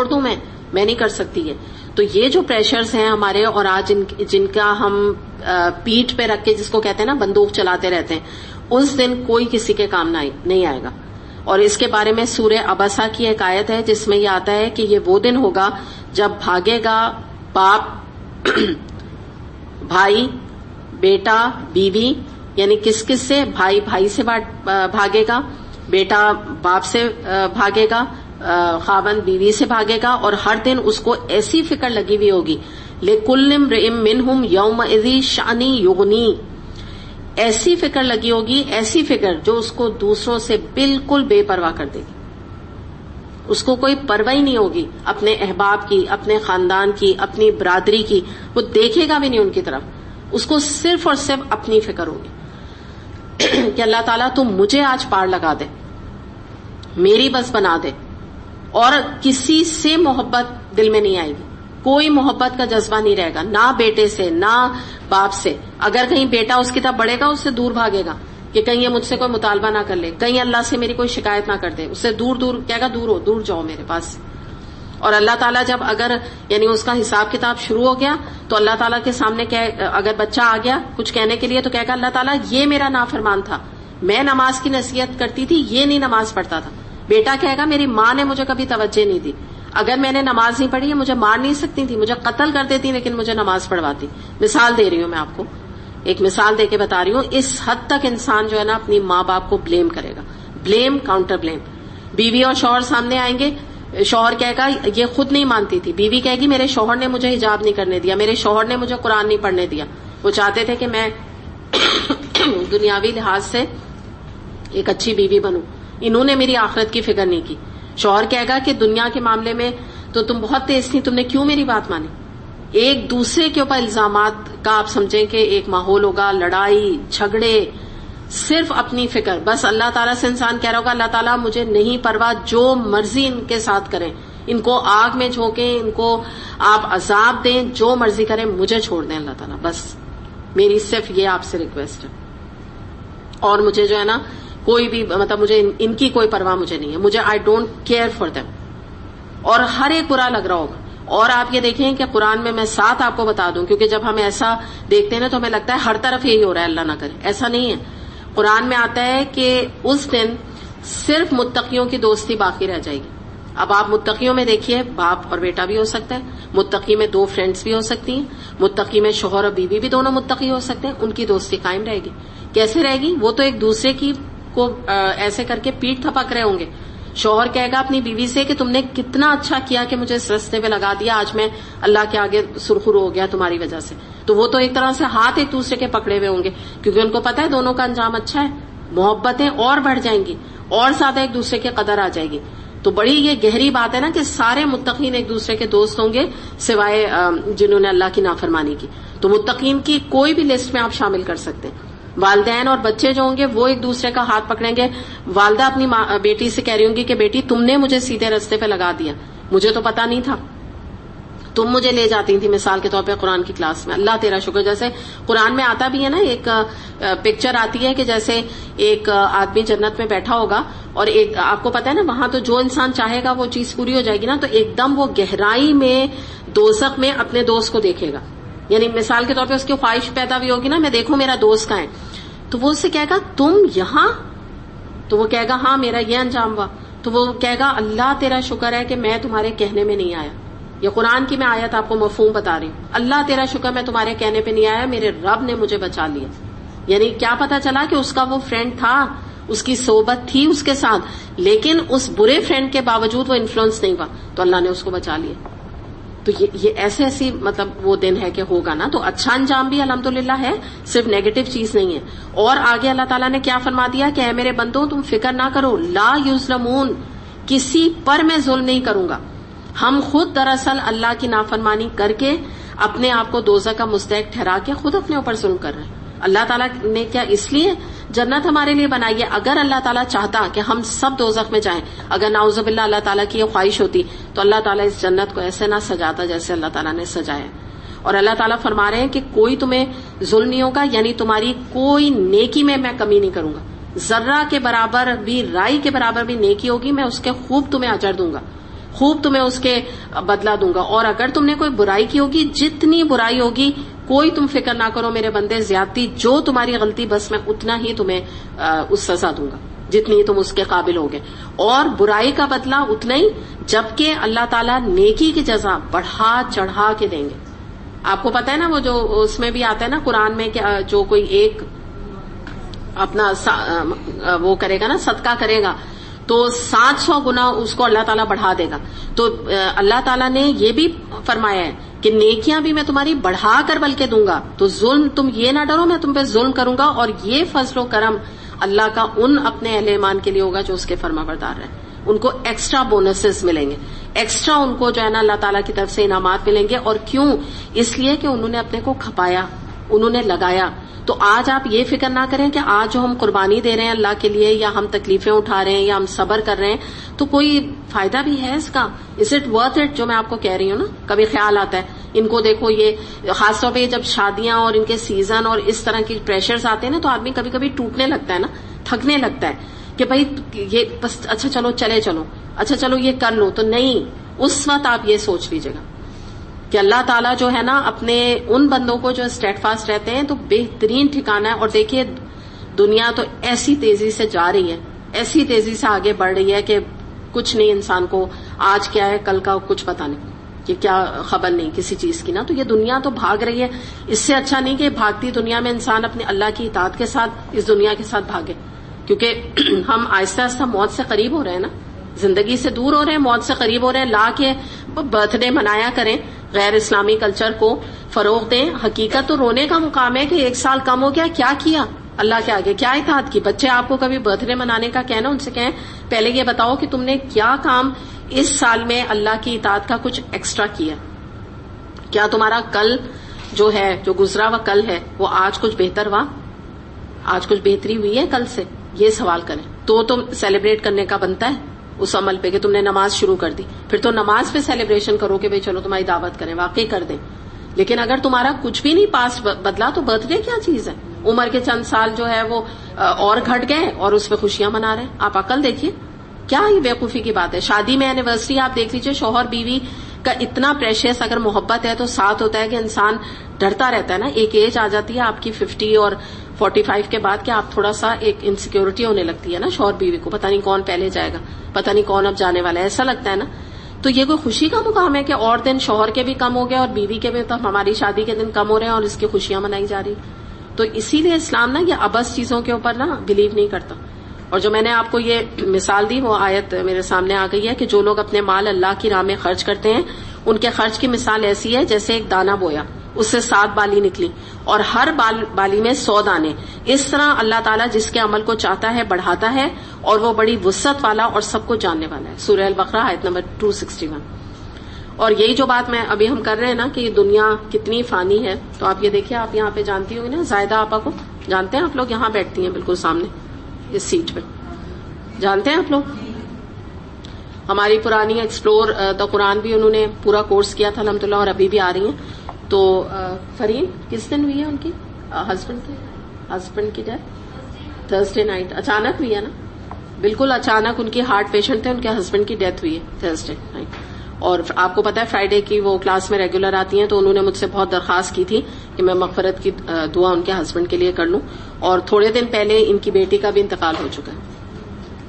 دوں، میں نہیں کر سکتی. تو یہ جو پریشرز ہیں ہمارے اور آج جن کا ہم پیٹھ پہ رکھ کے جس کو کہتے ہیں نا بندوق چلاتے رہتے ہیں، اس دن کوئی کسی کے کام نہیں آئے گا. اور اس کے بارے میں سورہ عبسہ کی ایک آیت ہے جس میں یہ آتا ہے کہ یہ وہ دن ہوگا جب بھاگے گا باپ بھائی، بیٹا بیوی، یعنی کس سے؟ بھائی سے بھاگے گا، بیٹا باپ سے بھاگے گا، خاوند بیوی سے بھاگے گا. اور ہر دن اس کو ایسی فکر لگی ہوئی ہوگی، لِكُلِّ امْرِئٍ مِّنْهُمْ يَوْمَئِذٍ شَأْنٌ يُغْنِيهِ، ایسی فکر لگی ہوگی، ایسی فکر جو اس کو دوسروں سے بالکل بے پرواہ کر دے گی. اس کو کوئی پرواہ ہی نہیں ہوگی اپنے احباب کی، اپنے خاندان کی، اپنی برادری کی، وہ دیکھے گا بھی نہیں ان کی طرف، اس کو صرف اور صرف اپنی فکر ہوگی کہ اللہ تعالیٰ تم مجھے آج پار لگا دے، میری بس بنا دے. اور کسی سے محبت دل میں نہیں آئے گی، کوئی محبت کا جذبہ نہیں رہے گا، نہ بیٹے سے نہ باپ سے. اگر کہیں بیٹا اس کی طرف بڑھے گا اس سے دور بھاگے گا کہ کہیں یہ مجھ سے کوئی مطالبہ نہ کر لے، کہیں اللہ سے میری کوئی شکایت نہ کر دے، اس سے دور کہے گا دور جاؤ میرے پاس. اور اللہ تعالیٰ جب اگر یعنی اس کا حساب کتاب شروع ہو گیا تو اللہ تعالیٰ کے سامنے اگر بچہ آ گیا کچھ کہنے کے لیے تو کہے گا اللہ تعالیٰ یہ میرا نافرمان تھا، میں نماز کی نصیحت کرتی تھی یہ نہیں نماز پڑھتا تھا. بیٹا کہے گا میری ماں نے مجھے کبھی توجہ نہیں دی، اگر میں نے نماز نہیں پڑھی مجھے مار نہیں سکتی تھی، مجھے قتل کر دیتی لیکن مجھے نماز پڑھواتی. مثال دے رہی ہوں میں آپ کو، ایک مثال دے کے بتا رہی ہوں. اس حد تک انسان جو ہے نا اپنی ماں باپ کو بلیم کرے گا، بلیم کاؤنٹر بلیم. بیوی اور شوہر سامنے آئیں گے، شوہر کہے گا یہ خود نہیں مانتی تھی، بیوی کہے گی میرے شوہر نے مجھے حجاب نہیں کرنے دیا، میرے شوہر نے مجھے قرآن نہیں پڑھنے دیا، وہ چاہتے تھے کہ میں دنیاوی لحاظ سے ایک اچھی بیوی بنوں، انہوں نے میری آخرت کی فکر نہیں کی. شوہر کہے گا کہ دنیا کے معاملے میں تو تم بہت تیز تھی، تم نے کیوں میری بات مانی. ایک دوسرے کے اوپر الزامات کا آپ سمجھیں کہ ایک ماحول ہوگا، لڑائی جھگڑے، صرف اپنی فکر. بس اللہ تعالیٰ سے انسان کہہ رہا ہوگا اللہ تعالیٰ مجھے نہیں پرواہ، جو مرضی ان کے ساتھ کریں، ان کو آگ میں جھونکیں، ان کو آپ عذاب دیں، جو مرضی کریں، مجھے چھوڑ دیں اللہ تعالیٰ، بس میری صرف یہ آپ سے ریکویسٹ ہے. اور مجھے جو ہے نا کوئی بھی مطلب مجھے ان کی کوئی پرواہ مجھے نہیں ہے، مجھے I don't care for them. اور ہر ایک برا لگ رہا ہوگا. اور آپ یہ دیکھیں کہ قرآن میں ساتھ آپ کو بتا دوں، کیونکہ جب ہم ایسا دیکھتے ہیں نا تو ہمیں لگتا ہے ہر طرف یہی ہو رہا ہے، اللہ نہ کرے ایسا نہیں ہے. قرآن میں آتا ہے کہ اس دن صرف متقیوں کی دوستی باقی رہ جائے گی. اب آپ متقیوں میں دیکھیے باپ اور بیٹا بھی ہو سکتا ہے، متقی میں دو فرینڈز بھی ہو سکتی ہیں، متقی میں شوہر اور بیوی بھی دونوں متقی ہو سکتے ہیں. ان کی دوستی قائم رہے گی. کیسے رہے گی؟ وہ تو ایک دوسرے کی کو ایسے کر کے پیٹ تھپک رہے ہوں گے. شوہر کہے گا اپنی بیوی سے کہ تم نے کتنا اچھا کیا کہ مجھے اس رستے پہ لگا دیا، آج میں اللہ کے آگے سرخرو ہو گیا تمہاری وجہ سے. تو وہ تو ایک طرح سے ہاتھ ایک دوسرے کے پکڑے ہوئے ہوں گے، کیونکہ ان کو پتا ہے دونوں کا انجام اچھا ہے. محبتیں اور بڑھ جائیں گی، اور زیادہ ایک دوسرے کی قدر آ جائے گی. تو بڑی یہ گہری بات ہے نا کہ سارے متقین ایک دوسرے کے دوست ہوں گے سوائے جنہوں نے اللہ کی نافرمانی کی. تو متقین کی کوئی بھی لسٹ میں آپ شامل کر سکتے ہیں. والدین اور بچے جو ہوں گے وہ ایک دوسرے کا ہاتھ پکڑیں گے. والدہ اپنی بیٹی سے کہہ رہی ہوں گی کہ بیٹی تم نے مجھے سیدھے راستے پہ لگا دیا, مجھے تو پتا نہیں تھا, تم مجھے لے جاتی تھی مثال کے طور پہ قرآن کی کلاس میں, اللہ تیرا شکر. جیسے قرآن میں آتا بھی ہے نا, ایک پکچر آتی ہے کہ جیسے ایک آدمی جنت میں بیٹھا ہوگا اور ایک آپ کو پتا ہے نا وہاں تو جو انسان چاہے گا وہ چیز پوری ہو جائے گی نا, تو ایک دم وہ گہرائی میں دوزخ میں اپنے دوست کو دیکھے گا. یعنی مثال کے طور پہ اس کی خواہش پیدا بھی ہوگی نا, میں دیکھوں میرا دوست کہاں ہے, تو وہ اس سے کہے گا تم یہاں, تو وہ کہے گا ہاں میرا یہ انجام ہوا. تو وہ کہے گا اللہ تیرا شکر ہے کہ میں تمہارے کہنے میں نہیں آیا. یہ قرآن کی میں آیت آپ کو مفہوم بتا رہی ہوں. اللہ تیرا شکر میں تمہارے کہنے پہ نہیں آیا, میرے رب نے مجھے بچا لیا. یعنی کیا پتا چلا کہ اس کا وہ فرینڈ تھا, اس کی صحبت تھی اس کے ساتھ, لیکن اس برے فرینڈ کے باوجود وہ انفلوئنس نہیں ہوا تو اللہ نے اس کو بچا لیا. تو یہ ایسی مطلب وہ دن ہے کہ ہوگا نا. تو اچھا انجام بھی الحمدللہ ہے, صرف نیگیٹو چیز نہیں ہے. اور آگے اللہ تعالیٰ نے کیا فرما دیا کہ اے میرے بندوں تم فکر نہ کرو, لا یظلمون, کسی پر میں ظلم نہیں کروں گا. ہم خود دراصل اللہ کی نافرمانی کر کے اپنے آپ کو دوزخ کا مستحق ٹھہرا کے خود اپنے اوپر ظلم کر رہے ہیں. اللہ تعالیٰ نے کیا اس لیے جنت ہمارے لیے بنائی ہے. اگر اللہ تعالیٰ چاہتا کہ ہم سب دوزخ میں جائیں, اگر نعوذ باللہ اللہ تعالیٰ کی یہ خواہش ہوتی, تو اللہ تعالیٰ اس جنت کو ایسے نہ سجاتا جیسے اللہ تعالیٰ نے سجایا. اور اللہ تعالیٰ فرما رہے ہیں کہ کوئی تمہیں ظلم نہیں ہوگا, یعنی تمہاری کوئی نیکی میں کمی نہیں کروں گا. ذرہ کے برابر بھی, رائی کے برابر بھی نیکی ہوگی, میں اس کے خوب تمہیں اجر دوں گا, خوب تمہیں اس کے بدلہ دوں گا. اور اگر تم نے کوئی برائی کی ہوگی, جتنی برائی ہوگی کوئی تم فکر نہ کرو میرے بندے, زیادتی جو تمہاری غلطی بس میں اتنا ہی تمہیں اس سزا دوں گا جتنی تم اس کے قابل ہوگے, اور برائی کا بدلہ اتنا ہی, جبکہ اللہ تعالیٰ نیکی کی جزا بڑھا چڑھا کے دیں گے. آپ کو پتا ہے نا وہ جو اس میں بھی آتا ہے نا قرآن میں کہ جو کوئی ایک اپنا وہ کرے گا نا, صدقہ کرے گا, تو 700 گنا اس کو اللہ تعالیٰ بڑھا دے گا. تو اللہ تعالیٰ نے یہ بھی فرمایا ہے کہ نیکیاں بھی میں تمہاری بڑھا کر بلکہ دوں گا. تو ظلم تم یہ نہ ڈرو, میں تم پہ ظلم کروں گا. اور یہ فضل و کرم اللہ کا ان اپنے اہل ایمان کے لیے ہوگا جو اس کے فرما بردار ہیں. ان کو ایکسٹرا بونسز ملیں گے, ایکسٹرا ان کو جو ہے نا اللہ تعالیٰ کی طرف سے انعامات ملیں گے. اور کیوں؟ اس لیے کہ انہوں نے اپنے کو کھپایا, انہوں نے لگایا. تو آج آپ یہ فکر نہ کریں کہ آج جو ہم قربانی دے رہے ہیں اللہ کے لیے, یا ہم تکلیفیں اٹھا رہے ہیں, یا ہم صبر کر رہے ہیں, تو کوئی فائدہ بھی ہے اس کا؟ Is it worth it? جو میں آپ کو کہہ رہی ہوں نا, کبھی خیال آتا ہے ان کو دیکھو, یہ خاص طور پہ جب شادیاں اور ان کے سیزن اور اس طرح کے پریشرز آتے ہیں نا, تو آدمی کبھی کبھی ٹوٹنے لگتا ہے نا, تھکنے لگتا ہے کہ بھائی یہ بس اچھا چلو اچھا چلو یہ کر لو. تو نہیں, اس وقت آپ یہ سوچ لیجیے گا کہ اللہ تعالیٰ جو ہے نا اپنے ان بندوں کو جو اسٹیڈ فاسٹ رہتے ہیں تو بہترین ٹھکانہ ہے. اور دیکھیے دنیا تو ایسی تیزی سے جا رہی ہے, ایسی تیزی سے آگے بڑھ رہی ہے کہ کچھ نہیں, انسان کو آج کیا ہے کل کا کچھ پتا نہیں, کہ کیا خبر نہیں کسی چیز کی نا. تو یہ دنیا تو بھاگ رہی ہے, اس سے اچھا نہیں کہ بھاگتی دنیا میں انسان اپنے اللہ کی اطاعت کے ساتھ اس دنیا کے ساتھ بھاگے, کیونکہ ہم آہستہ آہستہ موت سے قریب ہو رہے ہیں نا, زندگی سے دور ہو رہے ہیں, موت سے قریب ہو رہے ہیں. لا کے برتھ ڈے منایا کریں, غیر اسلامی کلچر کو فروغ دیں. حقیقت تو رونے کا مقام ہے کہ 1 سال کم ہو گیا, کیا اللہ کے آگے, کیا اطاعت کی. بچے آپ کو کبھی برتھ ڈے منانے کا کہنا, ان سے کہیں پہلے یہ بتاؤ کہ تم نے کیا کام اس سال میں اللہ کی اطاعت کا کچھ ایکسٹرا کیا, کیا تمہارا کل جو ہے, جو گزرا ہوا کل ہے, وہ آج کچھ بہتر ہوا, آج کچھ بہتری ہوئی ہے کل سے. یہ سوال کریں تو تم سیلیبریٹ کرنے کا بنتا ہے اس عمل پہ کہ تم نے نماز شروع کر دی, پھر تو نماز پہ سیلیبریشن کرو کہ بھئی چلو تمہاری دعوت کریں, واقعی کر دیں. لیکن اگر تمہارا کچھ بھی نہیں پاس بدلا تو برتھ ڈے کیا چیز ہے؟ عمر کے چند سال جو ہے وہ اور گھٹ گئے اور اس پہ خوشیاں منا رہے ہیں. آپ عقل دیکھیے, کیا یہ بیوقوفی کی بات ہے. شادی میں اینیورسری آپ دیکھ لیجیے, شوہر بیوی کا اتنا پریشیس اگر محبت ہے تو ساتھ ہوتا ہے کہ انسان ڈرتا رہتا ہے نا. ایک ایج آ جاتی ہے آپ کی 50 اور 45 کے بعد کہ آپ تھوڑا سا ایک انسیکیورٹی ہونے لگتی ہے نا شوہر بیوی کو, پتہ نہیں کون پہلے جائے گا, پتہ نہیں کون اب جانے والا ہے, ایسا لگتا ہے نا. تو یہ کوئی خوشی کا مقام ہے کہ اور دن شوہر کے بھی کم ہو گئے اور بیوی کے بھی, تو ہماری شادی کے دن کم ہو رہے ہیں اور اس کی خوشیاں منائی جا رہی. تو اسی لیے اسلام نا یہ ابس چیزوں کے اوپر نا بلیو نہیں کرتا. اور جو میں نے آپ کو یہ مثال دی وہ آیت میرے سامنے آ گئی ہے کہ جو لوگ اپنے مال اللہ کی راہ میں خرچ کرتے ہیں ان کے خرچ کی مثال ایسی ہے جیسے ایک دانہ بویا, اس سے 7 بالی نکلی اور ہر بالی میں 100 دانے. اس طرح اللہ تعالیٰ جس کے عمل کو چاہتا ہے بڑھاتا ہے اور وہ بڑی وسعت والا اور سب کو جاننے والا ہے. سورہ البقرہ آیت نمبر 261. اور یہی جو بات میں ابھی ہم کر رہے ہیں نا کہ یہ دنیا کتنی فانی ہے، تو آپ یہ دیکھیے، آپ یہاں پہ جانتی ہوگی نا زائدہ آپا کو، جانتے ہیں آپ لوگ؟ یہاں بیٹھتی ہیں بالکل سامنے اس سیٹ پہ، جانتے ہیں آپ لوگ؟ ہماری پرانی ایکسپلور دا قرآن بھی انہوں نے پورا کورس کیا تھا الحمدللہ، اور ابھی بھی آ رہی ہیں. تو فرین کس دن ہوئی ہے ان کی ہسبینڈ کی ڈیتھ؟ Thursday night. اچانک ہوئی ہے نا، بالکل اچانک. ان کی ہارٹ پیشنٹ تھے، ان کے ہسبینڈ کی ڈیتھ ہوئی ہے تھرسڈے نائٹ. اور آپ کو پتا ہے فرائیڈے کی وہ کلاس میں ریگولر آتی ہیں، تو انہوں نے مجھ سے بہت درخواست کی تھی کہ میں مغفرت کی دعا ان کے ہسبینڈ کے لیے کر لوں. اور تھوڑے دن پہلے ان کی بیٹی کا بھی انتقال ہو چکا ہے.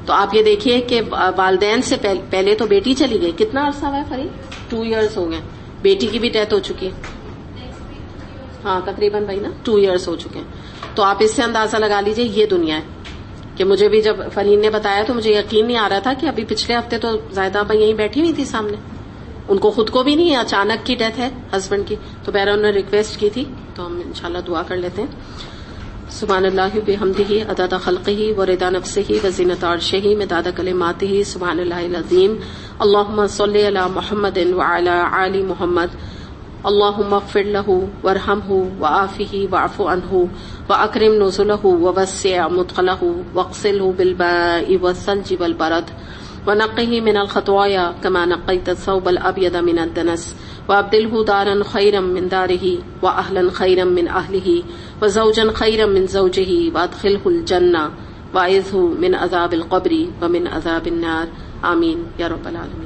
تو آپ یہ دیکھیے کہ والدین سے پہلے تو بیٹی چلی گئی. کتنا عرصہ ہوا ہے فرید؟ 2 ایئرس ہو گئے. بیٹی کی بھی ڈیتھ ہو چکی ہے. ہاں تقریباً بھائی نا 2 ایئرس ہو چکے ہیں. تو آپ اس سے اندازہ لگا لیجئے یہ دنیا ہے. کہ مجھے بھی جب فرین نے بتایا تو مجھے یقین نہیں آ رہا تھا کہ ابھی پچھلے ہفتے تو زائدہ آپا یہیں بیٹھی ہوئی تھی سامنے. ان کو خود کو بھی نہیں، اچانک کی ڈیتھ ہے ہسبینڈ کی. تو بہرحال انہوں نے ریکویسٹ کی تھی، تو ہم انشاءاللہ دعا کر لیتے ہیں. سبحان اللہ بحمدہ عدد خلقہ ورضا نفسہ وزینۃ عرشہ مداد کلماتہ. سبحان اللہ العظیم. اللہم صل علی محمد وعلی آل محمد. اللہم اغفر لہ وارحمہ وعافہ واعف عنہ واکرم نزلہ ووسع مدخلہ واغسلہ بالماء والثلج والبرد ونقه من الخطايا كما نقيت الثوب الأبيض من الدنس وأبدله دارا خيرا من داره وأهلا خيرا من أهله وزوجا خيرا من زوجه وأدخله الجنة وأعذه من عذاب القبر ومن عذاب النار. آمين يا رب العالمين.